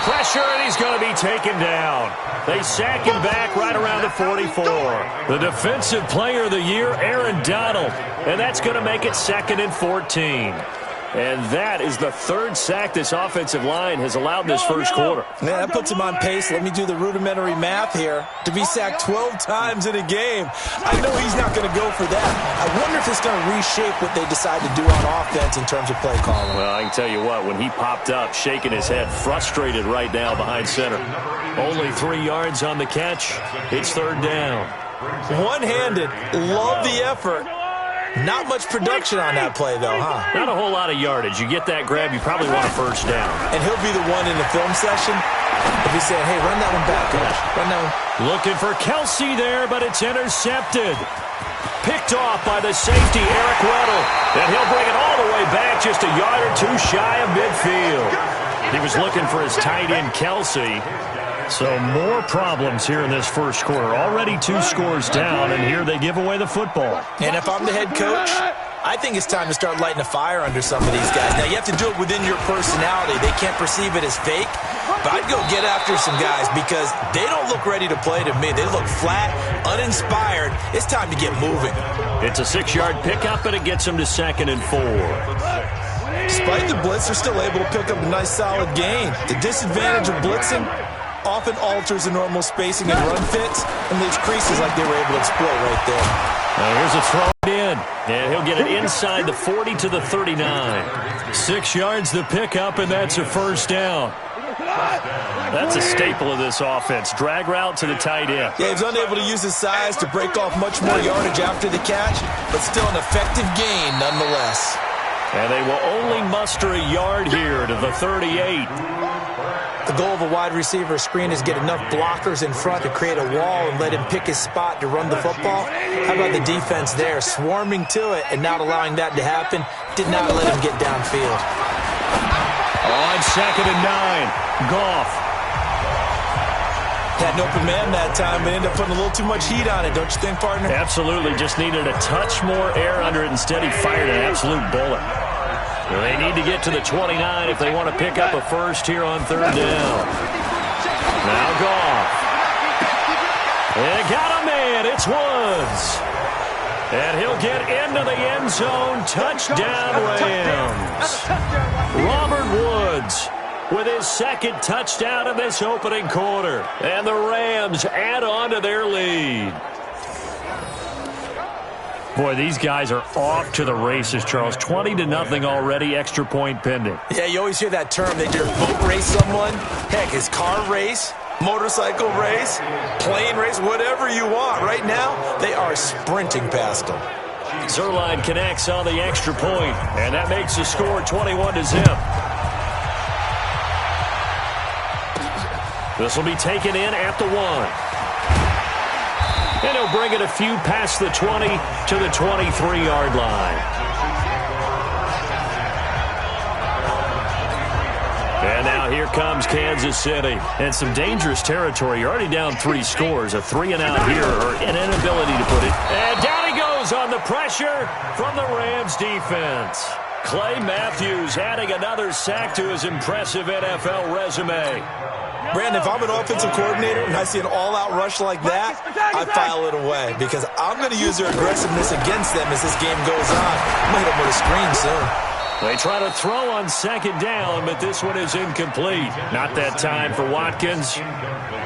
Pressure, and he's going to be taken down. They sack him back right around the 44. The Defensive Player of the Year, Aaron Donald. And that's going to make it 2nd and 14. And that is the 3rd sack this offensive line has allowed in this first quarter. Yeah, that puts him on pace. Let me do the rudimentary math here. To be sacked 12 times in a game. I know he's not going to go for that. I wonder if it's going to reshape what they decide to do on offense in terms of play calling. Well, I can tell you what, when he popped up, shaking his head, frustrated right now behind center. Only 3 yards on the catch. It's 3rd down. One-handed. Love the effort. Not much production on that play, though, huh? Not a whole lot of yardage. You get that grab, you probably want a first down. And he'll be the one in the film session if he's saying, hey, run that one back, coach. Run that one. Looking for Kelsey there, but it's intercepted. Picked off by the safety, Eric Weddle. And he'll bring it all the way back, just a yard or 2 shy of midfield. He was looking for his tight end, Kelsey. So more problems here in this first quarter. Already 2 scores down, and here they give away the football. And if I'm the head coach, I think it's time to start lighting a fire under some of these guys. Now, you have to do it within your personality. They can't perceive it as fake. But I'd go get after some guys because they don't look ready to play to me. They look flat, uninspired. It's time to get moving. It's a 6-yard pickup, and it gets them to 2nd and 4. Despite the blitz, they're still able to pick up a nice, solid gain. The disadvantage of blitzing often alters the normal spacing and run fits and leaves creases like they were able to exploit right there. Now here's a throw in, and he'll get it inside the 40 to the 39. 6 yards the pickup, and that's a first down. That's a staple of this offense. Drag route to the tight end. Yeah, he's unable to use his size to break off much more yardage after the catch, but still an effective gain nonetheless. And they will only muster a yard here to the 38. The goal of a wide receiver screen is get enough blockers in front to create a wall and let him pick his spot to run the football. How about the defense there, swarming to it and not allowing that to happen? Did not let him get downfield. On 2nd and 9, Goff. Had an open man that time, but ended up putting a little too much heat on it, don't you think, partner? Absolutely, just needed a touch more air under it. Instead, he fired an absolute bullet. Well, they need to get to the 29 if they want to pick up a first here on 3rd down. Now Goff. And got a man. It's Woods. And he'll get into the end zone. Touchdown, Rams. Robert Woods with his 2nd touchdown in this opening quarter. And the Rams add on to their lead. Boy, these guys are off to the races, Charles. 20-0 already, extra point pending. Yeah, you always hear that term. They just boat race someone. Heck, it's car race, motorcycle race, plane race, whatever you want. Right now, they are sprinting past them. Zerline connects on the extra point, and that makes the score 21-0. This will be taken in at the 1. And he'll bring it a few past the 20 to the 23-yard line. And now here comes Kansas City. And some dangerous territory. You're already down 3 scores. A 3-and-out here, or an inability to put it. And down he goes on the pressure from the Rams defense. Clay Matthews adding another sack to his impressive NFL resume. Brandon, if I'm an offensive coordinator and I see an all-out rush like that, I file it away because I'm going to use their aggressiveness against them as this game goes on. I'm going to hit them with a screen soon. They try to throw on second down, but this one is incomplete. Not that time for Watkins.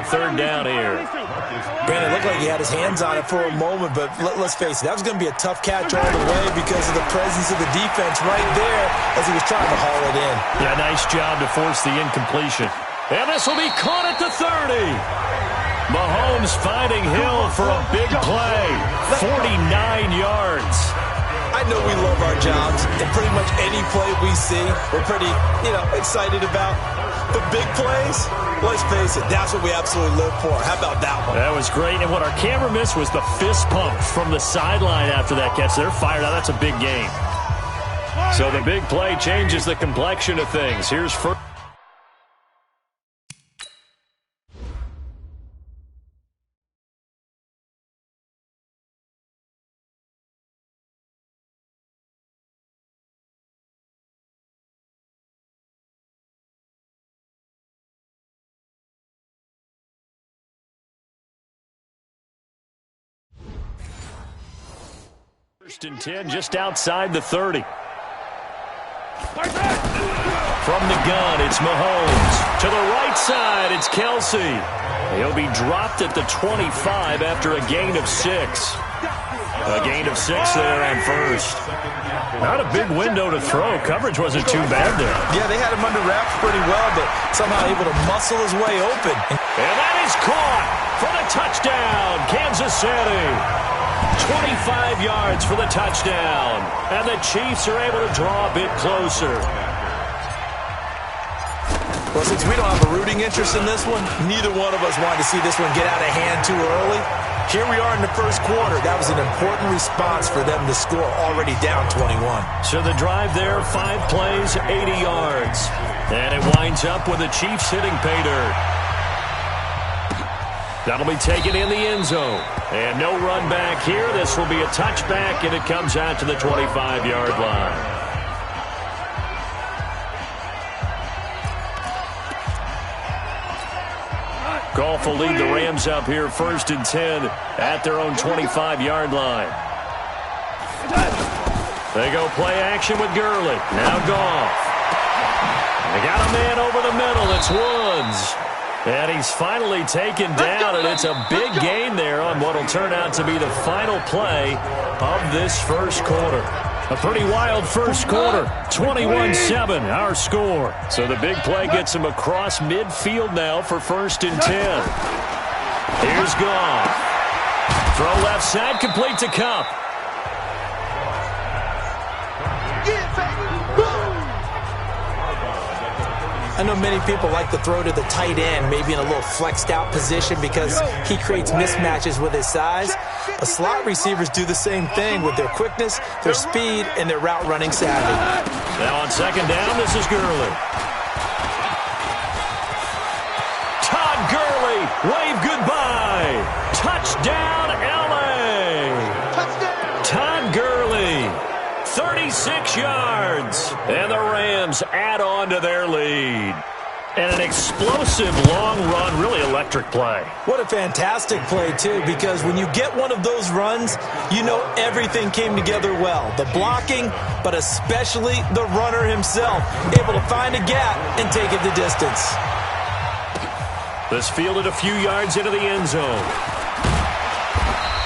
Third down here. Brandon, it looked like he had his hands on it for a moment, but let's face it, that was going to be a tough catch all the way because of the presence of the defense right there as he was trying to haul it in. Yeah, nice job to force the incompletion. And this will be caught at the 30. Mahomes finding Hill for a big play. 49 yards. I know we love our jobs, and pretty much any play we see, we're pretty, excited about. But big plays, let's face it, that's what we absolutely live for. How about that one? That was great, and what our camera missed was the fist pump from the sideline after that catch. They're fired out. That's a big game. So the big play changes the complexion of things. Here's first. First and 10, just outside the 30. From the gun, it's Mahomes. To the right side, it's Kelsey. He'll be dropped at the 25 after a gain of 6. A gain of 6 there on first. Not a big window to throw. Coverage wasn't too bad there. Yeah, they had him under wraps pretty well, but somehow able to muscle his way open. And that is caught for the touchdown, Kansas City. 25 yards for the touchdown. And the Chiefs are able to draw a bit closer. Well, since we don't have a rooting interest in this one, neither one of us wanted to see this one get out of hand too early. Here we are in the first quarter. That was an important response for them to score, already down 21. So the drive there, 5 plays, 80 yards. And it winds up with the Chiefs hitting pay dirt. That'll be taken in the end zone. And no run back here. This will be a touchback, and it comes out to the 25-yard line. Goff will lead the Rams up here first and 10 at their own 25-yard line. They go play action with Gurley. Now Goff. They got a man over the middle. It's Woods. And he's finally taken down, and it's a big gain there on what will turn out to be the final play of this first quarter. A pretty wild first quarter. 21-7, our score. So the big play gets him across midfield now for first and 10. Here's Goff. Throw left side, complete to Kupp. I know many people like to throw to the tight end, maybe in a little flexed out position because he creates mismatches with his size. But slot receivers do the same thing with their quickness, their speed, and their route running savvy. Now on second down, this is Gurley. Todd Gurley, wave goodbye. Touchdown, L.A. Touchdown. Todd Gurley. 36 yards, and the Rams add on to their lead. And an explosive long run, really electric play. What a fantastic play, too, because when you get one of those runs, you know everything came together well. The blocking, but especially the runner himself, able to find a gap and take it the distance. This fielded a few yards into the end zone.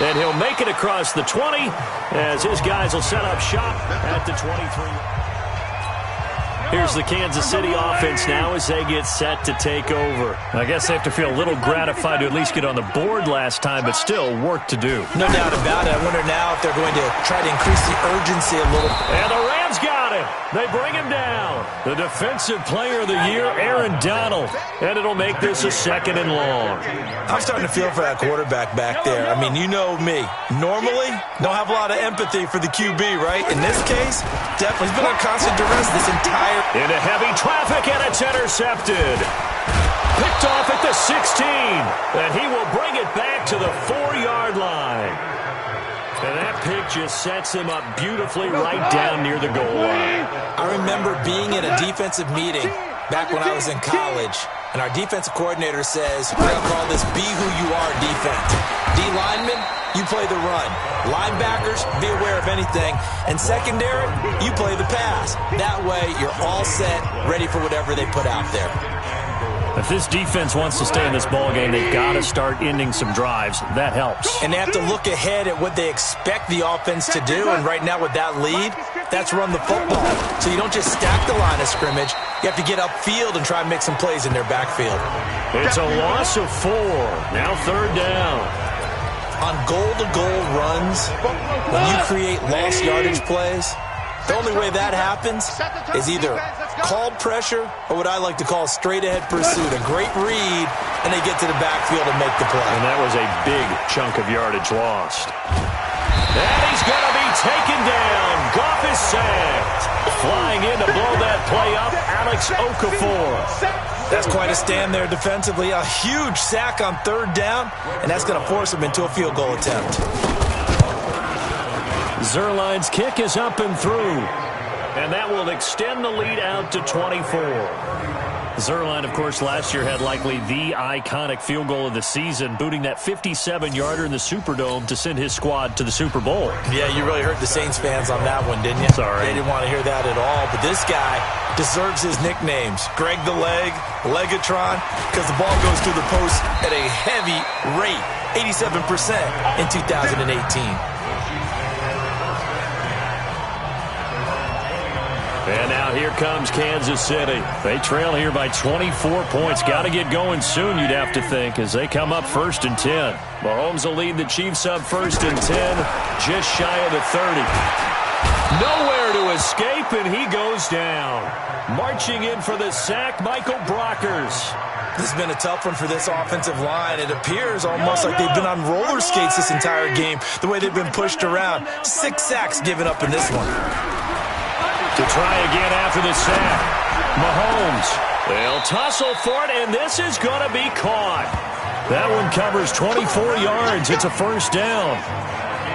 And he'll make it across the 20 as his guys will set up shop at the 23. Here's the Kansas City offense now as they get set to take over. I guess they have to feel a little gratified to at least get on the board last time, but still work to do. No doubt about it. I wonder now if they're going to try to increase the urgency a little. And the Rams got him. They bring him down. The defensive player of the year, Aaron Donald. And it'll make this a second and long. I'm starting to feel for that quarterback back there. I mean, you know me. Normally, don't have a lot of empathy for the QB, right? In this case, definitely he's been on constant duress this entire... Into heavy traffic, and it's intercepted. Picked off at the 16. And he will bring it back to the 4-yard line. And that pick just sets him up beautifully right down near the goal line. I remember being in a defensive meeting back when I was in college, And our defensive coordinator says, we're going to call this be who you are defense. D linemen, you play the run. Linebackers, be aware of anything. And secondary, you play the pass. That way, you're all set, ready for whatever they put out there. If this defense wants to stay in this ballgame, they've got to start ending some drives. That helps. And they have to look ahead at what they expect the offense to do. And right now with that lead, that's run the football. So you don't just stack the line of scrimmage. You have to get upfield and try and make some plays in their backfield. It's a loss of 4. Now 3rd down. On goal-to-goal runs, when you create lost yardage plays, the only way that happens is either called pressure or what I like to call straight-ahead pursuit. A great read, and they get to the backfield and make the play. And that was a big chunk of yardage lost. And he's going to be taken down. Goff is sacked. Flying in to blow that play up, Alex Okafor. That's quite a stand there defensively. A huge sack on 3rd down, and that's going to force him into a field goal attempt. Zerline's kick is up and through, and that will extend the lead out to 24. Zerline, of course, last year had likely the iconic field goal of the season, booting that 57-yarder in the Superdome to send his squad to the Super Bowl. Yeah, you really hurt the Saints fans on that one, didn't you? Sorry. They didn't want to hear that at all, but this guy deserves his nicknames. Greg the Leg, Legatron, because the ball goes through the post at a heavy rate, 87% in 2018. And now here comes Kansas City. They trail here by 24 points. Got to get going soon, you'd have to think, as they come up 1st and 10. Mahomes will lead the Chiefs up 1st and 10, just shy of the 30. Nowhere to escape, and he goes down. Marching in for the sack, Michael Brockers. This has been a tough one for this offensive line. It appears almost like they've been on roller skates this entire game, the way they've been pushed around. 6 sacks given up in this one. To try again after the sack. Mahomes. They'll tussle for it, and this is going to be caught. That one covers 24 yards. It's a 1st down.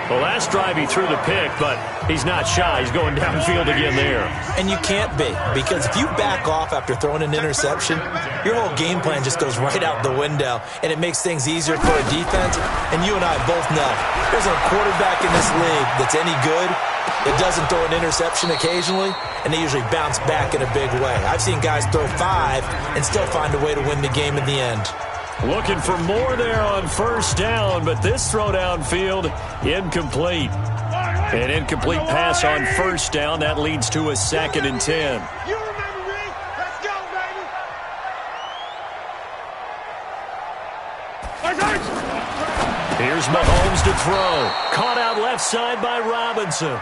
The last drive he threw the pick, but he's not shy. He's going downfield again there. And you can't be, because if you back off after throwing an interception, your whole game plan just goes right out the window, and it makes things easier for a defense. And you and I both know there's a quarterback in this league that's any good that doesn't throw an interception occasionally, and they usually bounce back in a big way. I've seen guys throw 5 and still find a way to win the game in the end. Looking for more there on 1st down, but this throw downfield, incomplete. An incomplete pass on 1st down. That leads to a 2nd and 10. You remember me? Let's go, baby! Here's Mahomes to throw. Caught out left side by Robinson.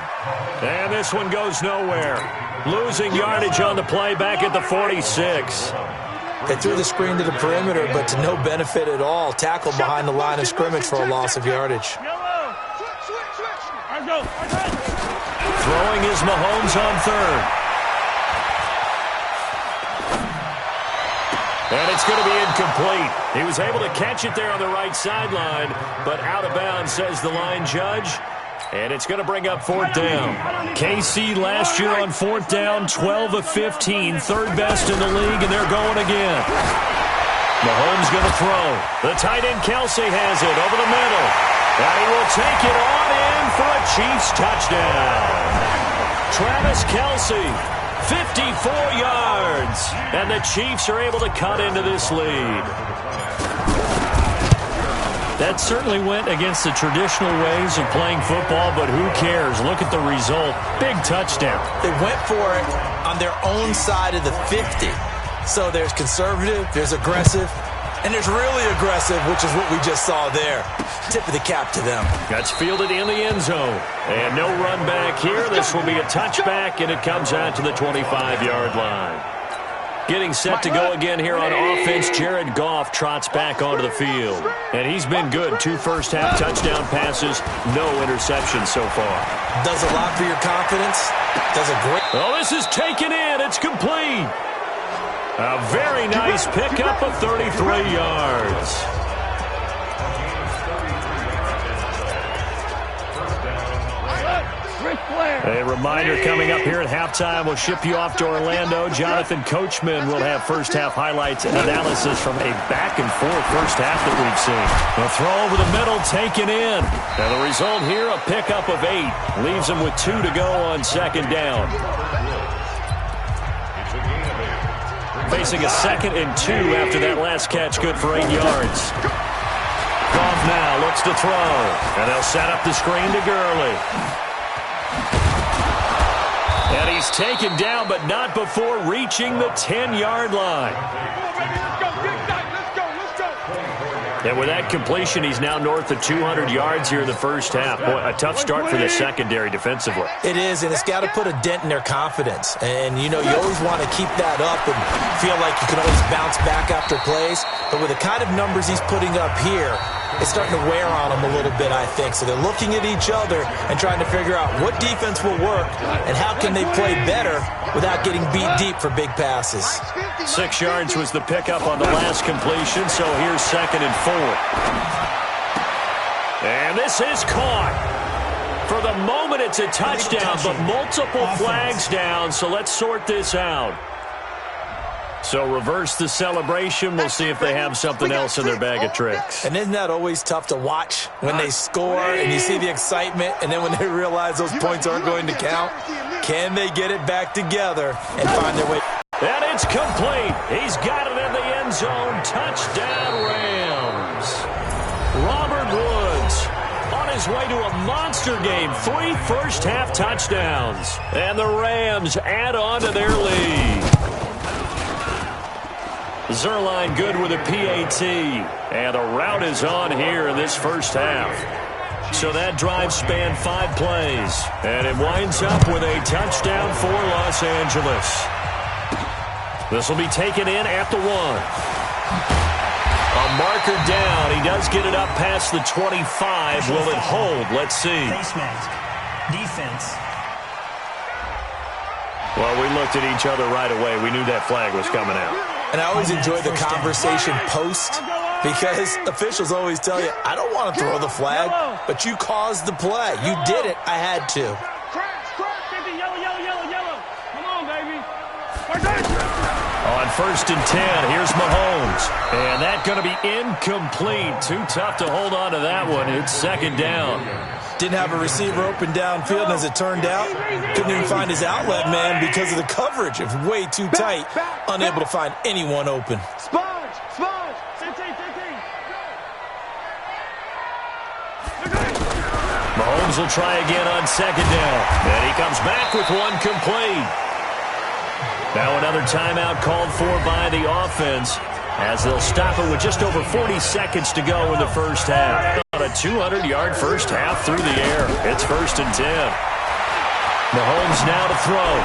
And this one goes nowhere. Losing yardage on the play back at the 46. They threw the screen to the perimeter, but to no benefit at all. Tackled behind the line of scrimmage for a loss of yardage. Throwing is Mahomes on 3rd. And it's going to be incomplete. He was able to catch it there on the right sideline, but out of bounds, says the line judge. And it's going to bring up 4th down. KC last year on 4th down, 12 of 15, 3rd best in the league, and they're going again. Mahomes going to throw. The tight end Kelsey has it over the middle. And he will take it on in for a Chiefs touchdown. Travis Kelsey, 54 yards. And the Chiefs are able to cut into this lead. That certainly went against the traditional ways of playing football, but who cares? Look at the result. Big touchdown. They went for it on their own side of the 50. So there's conservative, there's aggressive, and there's really aggressive, which is what we just saw there. Tip of the cap to them. That's fielded in the end zone. And no run back here. This will be a touchback, and it comes out to the 25-yard line. Getting set to go again here on offense, Jared Goff trots back onto the field. And he's been good. 2 first-half touchdown passes, no interceptions so far. Does a lot for your confidence. Does a great... Oh, this is taken in. It's complete. A very nice pickup of 33 yards. A reminder coming up here at halftime. We'll ship you off to Orlando. Jonathan Coachman will have first-half highlights and analysis from a back-and-forth first half that we've seen. The throw over the middle taken in. And the result here, a pickup of 8. Leaves him with 2 to go on second down. Facing a 2nd and 2 after that last catch, good for 8 yards. Goff now looks to throw. And they'll set up the screen to Gurley. And he's taken down, but not before reaching the 10-yard line. And with that completion, he's now north of 200 yards here in the first half. Boy, a tough start for the secondary defensively. It is, and it's got to put a dent in their confidence. And, you know, you always want to keep that up and feel like you can always bounce back after plays. But with the kind of numbers he's putting up here, it's starting to wear on them a little bit, I think. So they're looking at each other and trying to figure out what defense will work and how can they play better without getting beat deep for big passes. 6 yards was the pickup on the last completion, so here's 2nd and 4. And this is caught. For the moment, it's a touchdown, but multiple flags down, so let's sort this out. So reverse the celebration. We'll see if they have something else in their bag of tricks. And isn't that always tough to watch when they score and you see the excitement, and then when they realize those points aren't going to count? Can they get it back together and find their way? And it's complete. He's got it in the end zone. Touchdown, Rams. Robert Woods on his way to a monster game. 3 first-half touchdowns. And the Rams add on to their lead. Zerline good with a PAT. And a rout is on here in this first half. So that drive spanned 5 plays. And it winds up with a touchdown for Los Angeles. This will be taken in at the 1. A marker down. He does get it up past the 25. Will it hold? Let's see. Face mask. Defense. Well, we looked at each other right away. We knew that flag was coming out. And I always enjoy the conversation post because officials always tell you, I don't want to throw the flag, but you caused the play. You did it. I had to. On 1st and 10, here's Mahomes. And that's going to be incomplete. Too tough to hold on to that one. It's 2nd down. Didn't have a receiver open downfield, and as it turned out, couldn't even find his outlet man because of the coverage. It was way too tight, unable to find anyone open. Mahomes will try again on 2nd down. And he comes back with one complete. Now another timeout called for by the offense as they'll stop it with just over 40 seconds to go in the first half. On a 200-yard first half through the air. It's 1st and 10. Mahomes now to throw.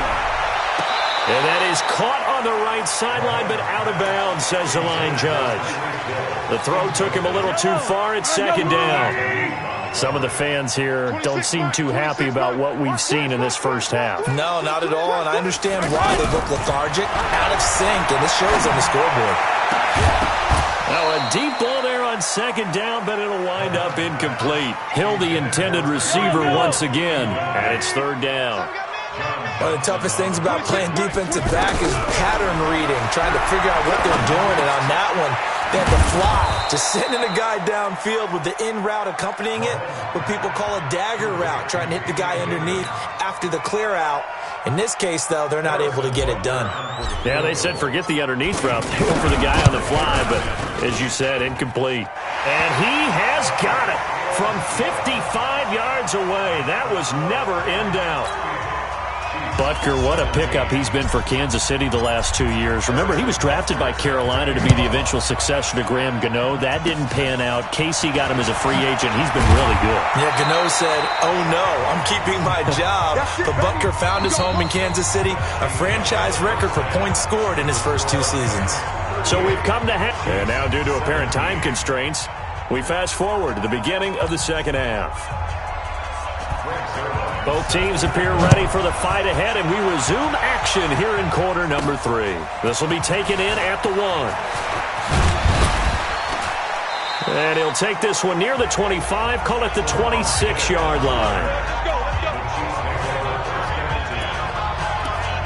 And that is caught on the right sideline, but out of bounds, says the line judge. The throw took him a little too far. It's 2nd down. Some of the fans here don't seem too happy about what we've seen in this first half. No, not at all, and I understand why. They look lethargic, out of sync, and this shows on the scoreboard. Now a deep ball there on 2nd down, but it'll wind up incomplete. Hill, the intended receiver once again, and it's 3rd down. One of the toughest things about playing defensive back is pattern reading, trying to figure out what they're doing, and on that one, they had to fly, just sending a guy downfield with the in route accompanying it, what people call a dagger route, trying to hit the guy underneath after the clear out. In this case, though, they're not able to get it done. Yeah, they said forget the underneath route. They go for the guy on the fly, but as you said, incomplete. And he has got it from 55 yards away. That was never in doubt. Butker, what a pickup he's been for Kansas City the last 2 years. Remember, he was drafted by Carolina to be the eventual successor to Graham Gano. That didn't pan out. Casey got him as a free agent. He's been really good. Yeah, Gano said, oh no, I'm keeping my job. But Butker found his home in Kansas City, a franchise record for points scored in his first 2 seasons. So we've come to half. And now due to apparent time constraints, we fast forward to the beginning of the second half. Both teams appear ready for the fight ahead, and we resume action here in quarter number 3. This will be taken in at the 1. And he'll take this one near the 25, call it the 26-yard line.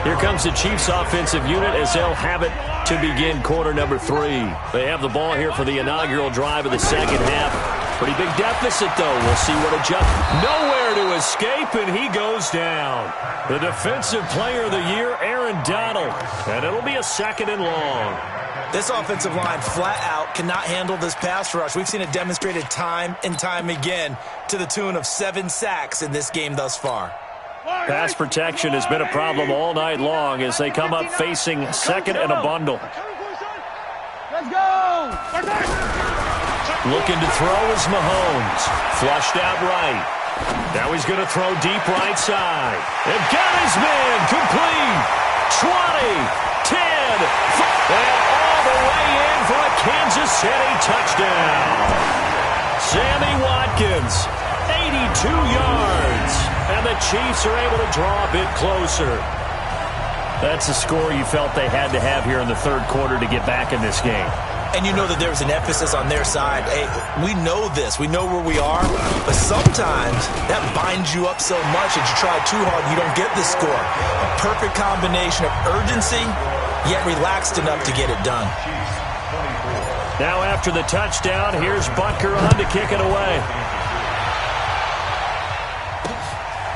Here comes the Chiefs offensive unit as they'll have it to begin quarter number 3. They have the ball here for the inaugural drive of the second half. Pretty big deficit, though. We'll see what adjusts. Nowhere to escape, and he goes down. The defensive player of the year, Aaron Donald. And it'll be a 2nd and long. This offensive line flat out cannot handle this pass rush. We've seen it demonstrated time and time again to the tune of 7 sacks in this game thus far. Pass protection has been a problem all night long as they come up facing 2nd and a bundle. Let's go! Looking to throw is Mahomes. Flushed out right. Now he's going to throw deep right side. And got his man complete. 20, 10, 5, and all the way in for a Kansas City touchdown. Sammy Watkins, 82 yards. And the Chiefs are able to draw a bit closer. That's a score you felt they had to have here in the 3rd quarter to get back in this game. And you know that there's an emphasis on their side. Hey, we know this. We know where we are. But sometimes that binds you up so much that you try too hard, you don't get the score. A perfect combination of urgency, yet relaxed enough to get it done. Now after the touchdown, here's Butker on to kick it away.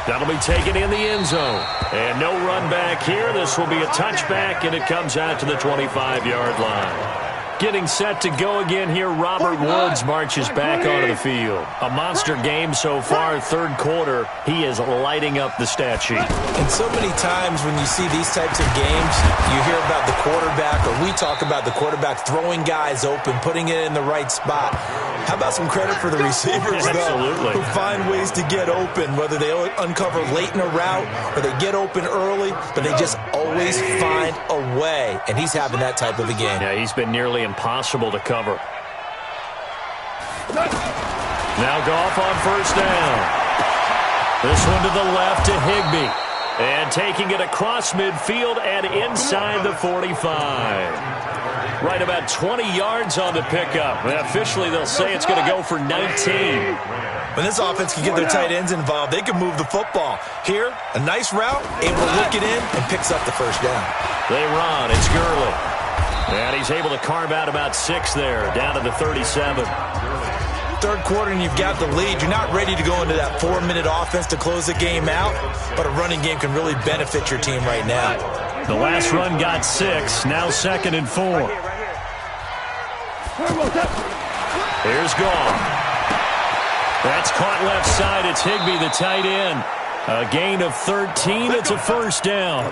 That'll be taken in the end zone. And no run back here. This will be a touchback, and it comes out to the 25-yard line. Getting set to go again here, Robert Woods marches back onto the field. A monster game so far, 3rd quarter. He is lighting up the stat sheet. And so many times when you see these types of games, you hear about the quarterback, or we talk about the quarterback throwing guys open, putting it in the right spot. How about some credit for the receivers, though, who find ways to get open, whether they uncover late in a route or they get open early, but they just always find a way. And he's having that type of a game. Yeah, he's been nearly impossible to cover. Now Goff on 1st down. This one to the left to Higbee. And taking it across midfield and inside the 45. Right about 20 yards on the pickup. And officially, they'll say it's going to go for 19. When this offense can get their tight ends involved, they can move the football. Here, a nice route, able to look it in, and picks up the 1st down. They run. It's Gurley. And he's able to carve out about 6 there, down to the 37. 3rd quarter, and you've got the lead. You're not ready to go into that 4-minute offense to close the game out, but a running game can really benefit your team right now. The last run got 6, now 2nd and 4. Here's Goff. That's caught left side. It's Higbee, the tight end. A gain of 13. It's a 1st down.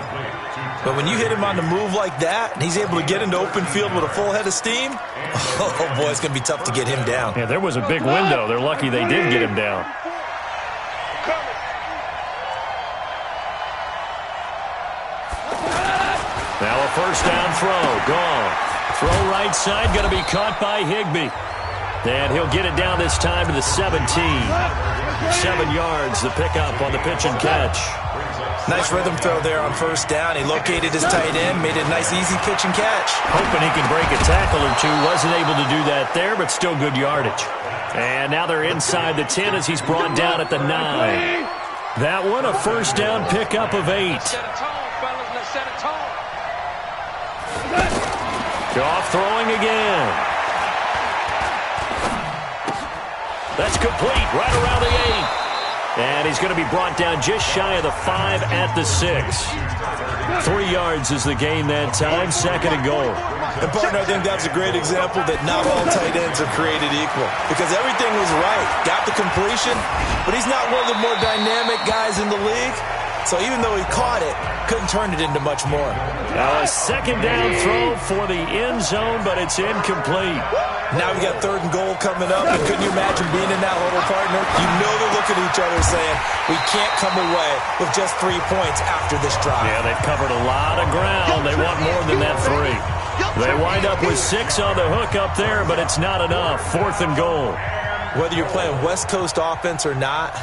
But when you hit him on the move like that, and he's able to get into open field with a full head of steam, oh boy, it's going to be tough to get him down. Yeah, there was a big window. They're lucky they did get him down. Now a 1st down throw. Gone. Throw right side, going to be caught by Higbee. And he'll get it down this time to the 17. 7 yards, the pickup on the pitch and catch. Nice rhythm throw there on 1st down. He located his tight end, made it a nice, easy pitch and catch. Hoping he can break a tackle or two. Wasn't able to do that there, but still good yardage. And now they're inside the 10 as he's brought down at the 9. That one, a 1st down pickup of 8. Goff throwing again. That's complete right around the 8. And he's going to be brought down just shy of the 5 at the 6. 3 yards is the gain that time, 2nd and goal. And, partner, I think that's a great example that not all tight ends are created equal. Because everything was right. Got the completion, but he's not one of the more dynamic guys in the league. So even though he caught it, couldn't turn it into much more. Now a 2nd down throw for the end zone, but it's incomplete. Now we got 3rd and goal coming up. And couldn't you imagine being in that huddle, partner? You know they're looking at each other saying, we can't come away with just 3 points after this drive. Yeah, they've covered a lot of ground. They want more than that 3. They wind up with 6 on the hook up there, but it's not enough. 4th and goal. Whether you're playing West Coast offense or not,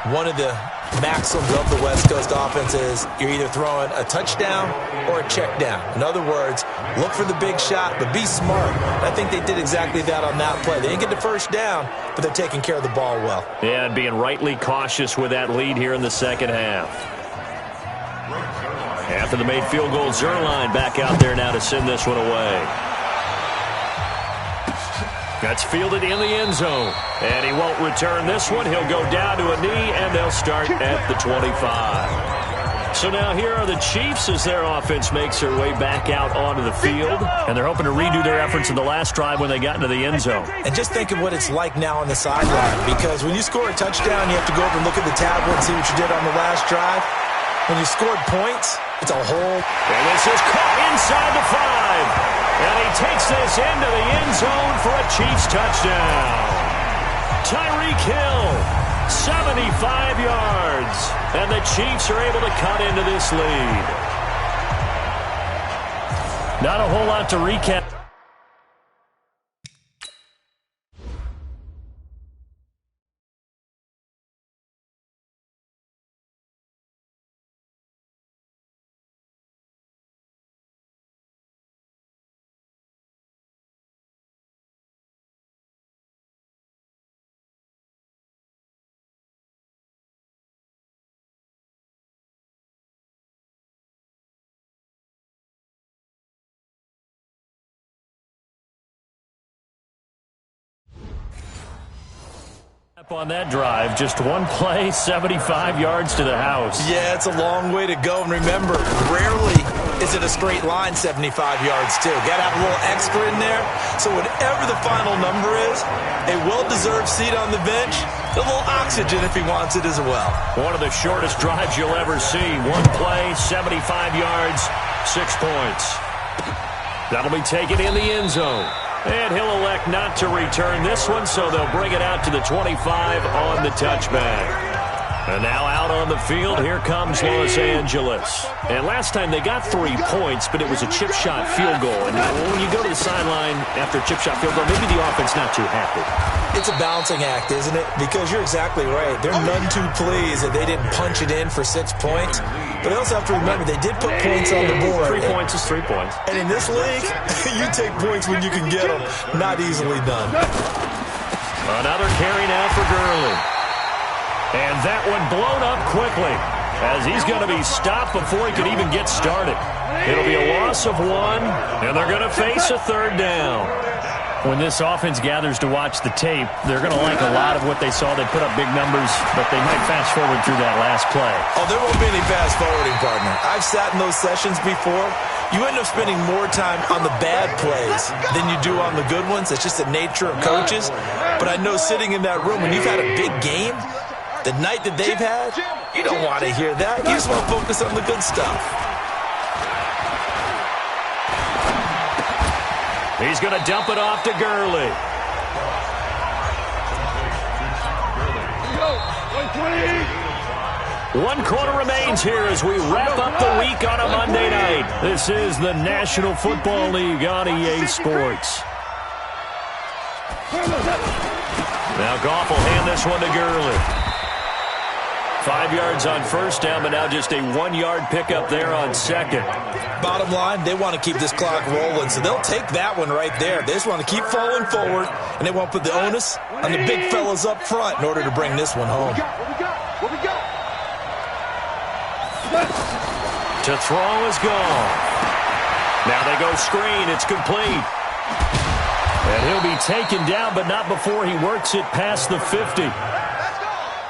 one of the maxims of the West Coast offense is you're either throwing a touchdown or a check down. In other words, look for the big shot, but be smart. And I think they did exactly that on that play. They didn't get the 1st down, but they're taking care of the ball well. Yeah, and being rightly cautious with that lead here in the 2nd half. after the made field goal. Zerline back out there now to send this one away. That's fielded in the end zone. And he won't return this one. He'll go down to a knee, and they'll start at the 25. So now here are the Chiefs as their offense makes their way back out onto the field. And they're hoping to redo their efforts in the last drive when they got into the end zone. And just think of what it's like now on the sideline. Because when you score a touchdown, you have to go over and look at the tablet and see what you did on the last drive. When you scored points, it's a whole... And this is caught inside the 5. And he takes this into the end zone for a Chiefs touchdown. Tyreek Hill, 75 yards. And the Chiefs are able to cut into this lead. Not a whole lot to recap. On that drive, just one play, 75 yards to the house. Yeah, it's a long way to go. And remember, rarely is it a straight line 75 yards, too. Got to have a little extra in there. So whatever the final number is, a well-deserved seat on the bench, a little oxygen if he wants it as well. One of the shortest drives you'll ever see. One play, 75 yards, 6 points. That'll be taken in the end zone. And he'll elect not to return this one, so they'll bring it out to the 25 on the touchback. And now out on the field, here comes Los Angeles. And last time they got 3 points, but it was a chip shot field goal. And when you go to the sideline after a chip shot field goal, maybe the offense not too happy. It's a balancing act, isn't it? Because you're exactly right. They're none too pleased that they didn't punch it in for 6 points. But they also have to remember they did put points on the board. 3 points is 3 points. And in this league, you take points when you can get them. Not easily done. Another carry now for Gurley. And that one blown up quickly as he's going to be stopped before he could even get started. It'll be a loss of 1, and they're going to face a 3rd down. When this offense gathers to watch the tape, they're going to like a lot of what they saw. They put up big numbers, but they might fast forward through that last play. Oh, there won't be any fast forwarding, partner. I've sat in those sessions before. You end up spending more time on the bad plays than you do on the good ones. It's just the nature of coaches. But I know sitting in that room, when you've had a big game, the night that they've had, you don't want to hear that. You just want to focus on the good stuff. He's going to dump it off to Gurley. One quarter remains here as we wrap up the week on a Monday night. This is the National Football League on EA Sports. Now Goff will hand this one to Gurley. 5 yards on first down, but now just a 1-yard pickup there on second. Bottom line, they want to keep this clock rolling, so they'll take that one right there. They just want to keep falling forward, and they won't put the onus on the big fellas up front in order to bring this one home. What we got? To throw is gone. Now they go screen. It's complete. And he'll be taken down, but not before he works it past the 50.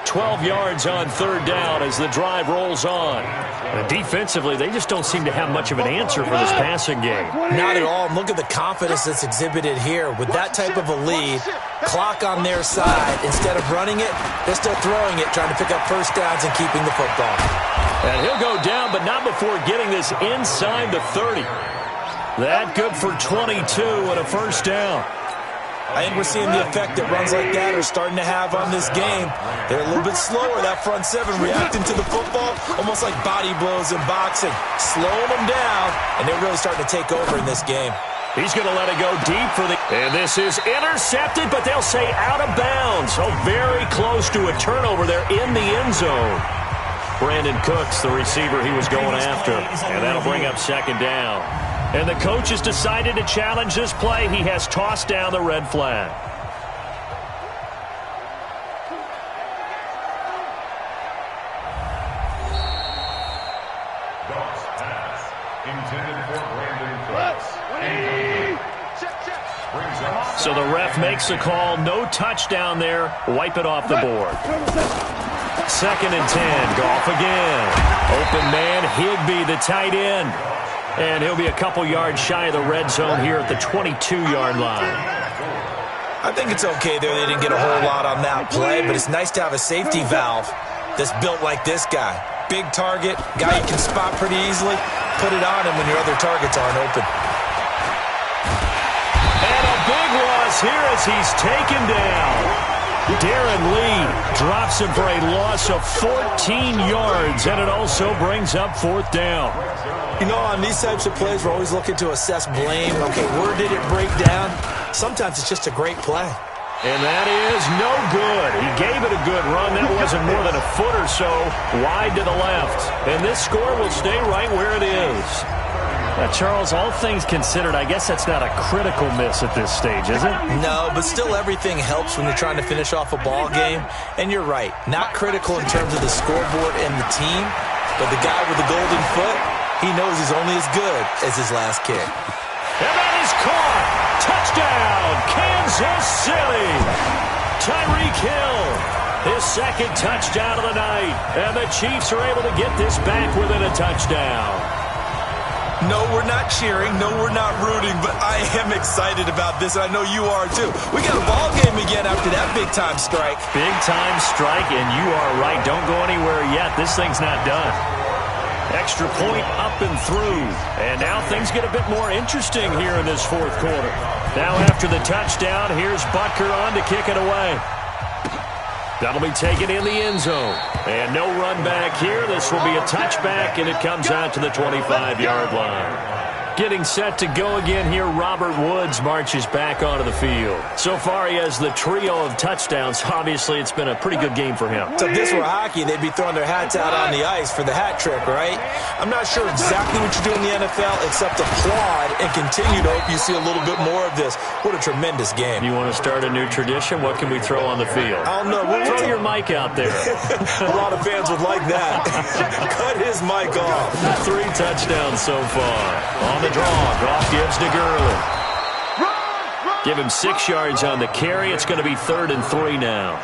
12 yards on 3rd down as the drive rolls on. And defensively, they just don't seem to have much of an answer for this passing game. Not at all. And look at the confidence that's exhibited here. With that type of a lead, clock on their side, instead of running it, they're still throwing it, trying to pick up first downs and keeping the football. And he'll go down, but not before getting this inside the 30. That good for 22 and a first down. I think we're seeing the effect that runs like that are starting to have on this game. They're a little bit slower, that front 7, reacting to the football, almost like body blows in boxing, slowing them down, and they're really starting to take over in this game. He's going to let it go deep for the... And this is intercepted, but they'll say out of bounds. So very close to a turnover there in the end zone. Brandon Cooks, the receiver he was going after, and that'll bring up 2nd down. And the coach has decided to challenge this play. He has tossed down the red flag. So the ref makes a call. No touchdown there. Wipe it off the board. 2nd and 10. Goff again. Open man, Higbee, the tight end. And he'll be a couple yards shy of the red zone here at the 22-yard line. I think it's okay there. They didn't get a whole lot on that play, but it's nice to have a safety valve that's built like this guy. Big target, guy you can spot pretty easily. Put it on him when your other targets aren't open. And a big loss here as he's taken down. Darren Lee drops him for a loss of 14 yards, and it also brings up 4th down. You know, on these types of plays, we're always looking to assess blame. Okay, where did it break down? Sometimes it's just a great play. And that is no good. He gave it a good run. That wasn't more than a foot or so wide to the left. And this score will stay right where it is. Charles, all things considered, I guess that's not a critical miss at this stage, is it? No, but still everything helps when you're trying to finish off a ball game. And you're right, not critical in terms of the scoreboard and the team, but the guy with the golden foot, he knows he's only as good as his last kick. And that is caught. Touchdown, Kansas City. Tyreek Hill, his 2nd touchdown of the night. And the Chiefs are able to get this back within a touchdown. No, we're not cheering. No, we're not rooting. But I am excited about this, and I know you are too. We got a ball game again after that big-time strike. Big-time strike, and you are right. Don't go anywhere yet. This thing's not done. Extra point up and through. And now things get a bit more interesting here in this 4th quarter. Now after the touchdown, here's Butker on to kick it away. That'll be taken in the end zone. And no run back here. This will be a touchback, and it comes out to the 25-yard line. Getting set to go again here, Robert Woods marches back onto the field. So far, he has the trio of touchdowns. Obviously, it's been a pretty good game for him. So if this were hockey, they'd be throwing their hats out on the ice for the hat trick, right? I'm not sure exactly what you do in the NFL except applaud and continue to hope you see a little bit more of this. What a tremendous game. You want to start a new tradition? What can we throw on the field? I don't know. Throw your mic out there. A lot of fans would like that. Cut his mic off. 3 touchdowns so far. On the draw, Goff gives to Gurley. Give him 6 yards on the carry. It's going to be 3rd and 3 now.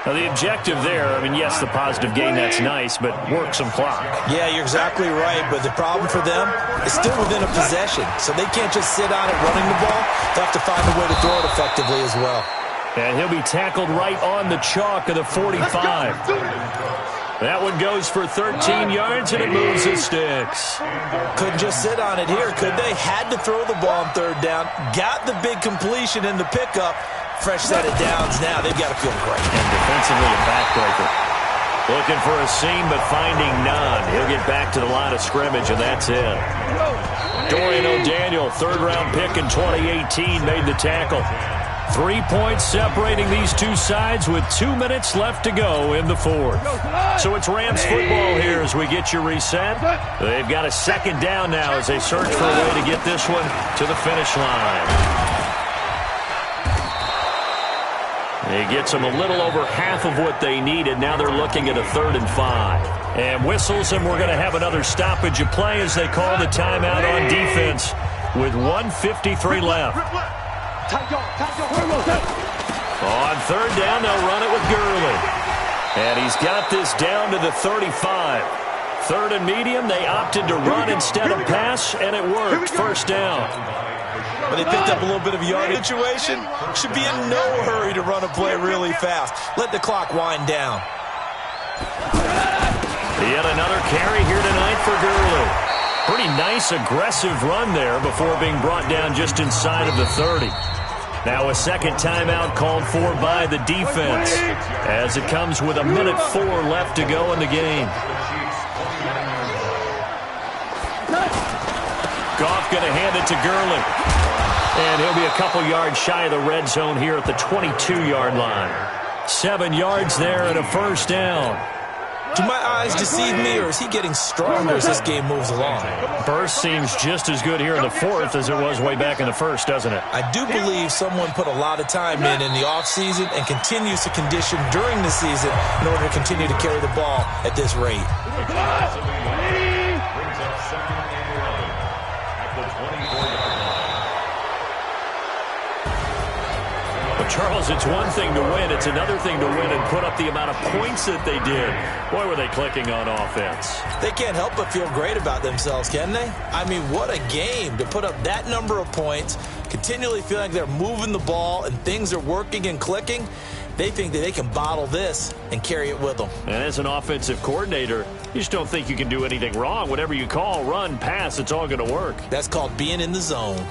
Now, the objective there, I mean, yes, the positive gain, that's nice, but work some clock. Yeah, you're exactly right, but the problem for them is still within a possession, so they can't just sit on it running the ball. They have to find a way to throw it effectively as well. And he'll be tackled right on the chalk of the 45. That one goes for 13 yards, and it moves the sticks. Couldn't just sit on it here, could they? Had to throw the ball on 3rd down. Got the big completion in the pickup. Fresh set of downs now. They've got to feel great. And defensively, a backbreaker. Looking for a seam, but finding none. He'll get back to the line of scrimmage, and that's it. Dorian O'Daniel, 3rd-round pick in 2018, made the tackle. 3 points separating these two sides with 2 minutes left to go in the 4th. So it's Rams football here as we get you reset. They've got a 2nd down now as they search for a way to get this one to the finish line. He gets them a little over half of what they needed. Now they're looking at a 3rd and 5. And whistles, and we're going to have another stoppage of play as they call the timeout on defense with 1:53 left. On 3rd down, they'll run it with Gurley. And he's got this down to the 35. 3rd and medium, they opted to run instead of pass, and it worked. 1st down. But they picked up a little bit of a yardage situation. Should be in no hurry to run a play really fast. Let the clock wind down. Yet another carry here tonight for Gurley. Pretty nice, aggressive run there before being brought down just inside of the 30. Now a 2nd timeout called for by the defense as it comes with 1:04 left to go in the game. Goff going to hand it to Gurley. And he'll be a couple yards shy of the red zone here at the 22-yard line. 7 yards there and a 1st down. Do my eyes deceive me, or is he getting stronger as this game moves along? Burst seems just as good here in the 4th as it was way back in the 1st, doesn't it? I do believe someone put a lot of time in the offseason and continues to condition during the season in order to continue to carry the ball at this rate. Charles, it's one thing to win. It's another thing to win and put up the amount of points that they did. Boy, were they clicking on offense. They can't help but feel great about themselves, can they? I mean, what a game to put up that number of points, continually feeling like they're moving the ball and things are working and clicking. They think that they can bottle this and carry it with them. And as an offensive coordinator, you just don't think you can do anything wrong. Whatever you call, run, pass, it's all going to work. That's called being in the zone.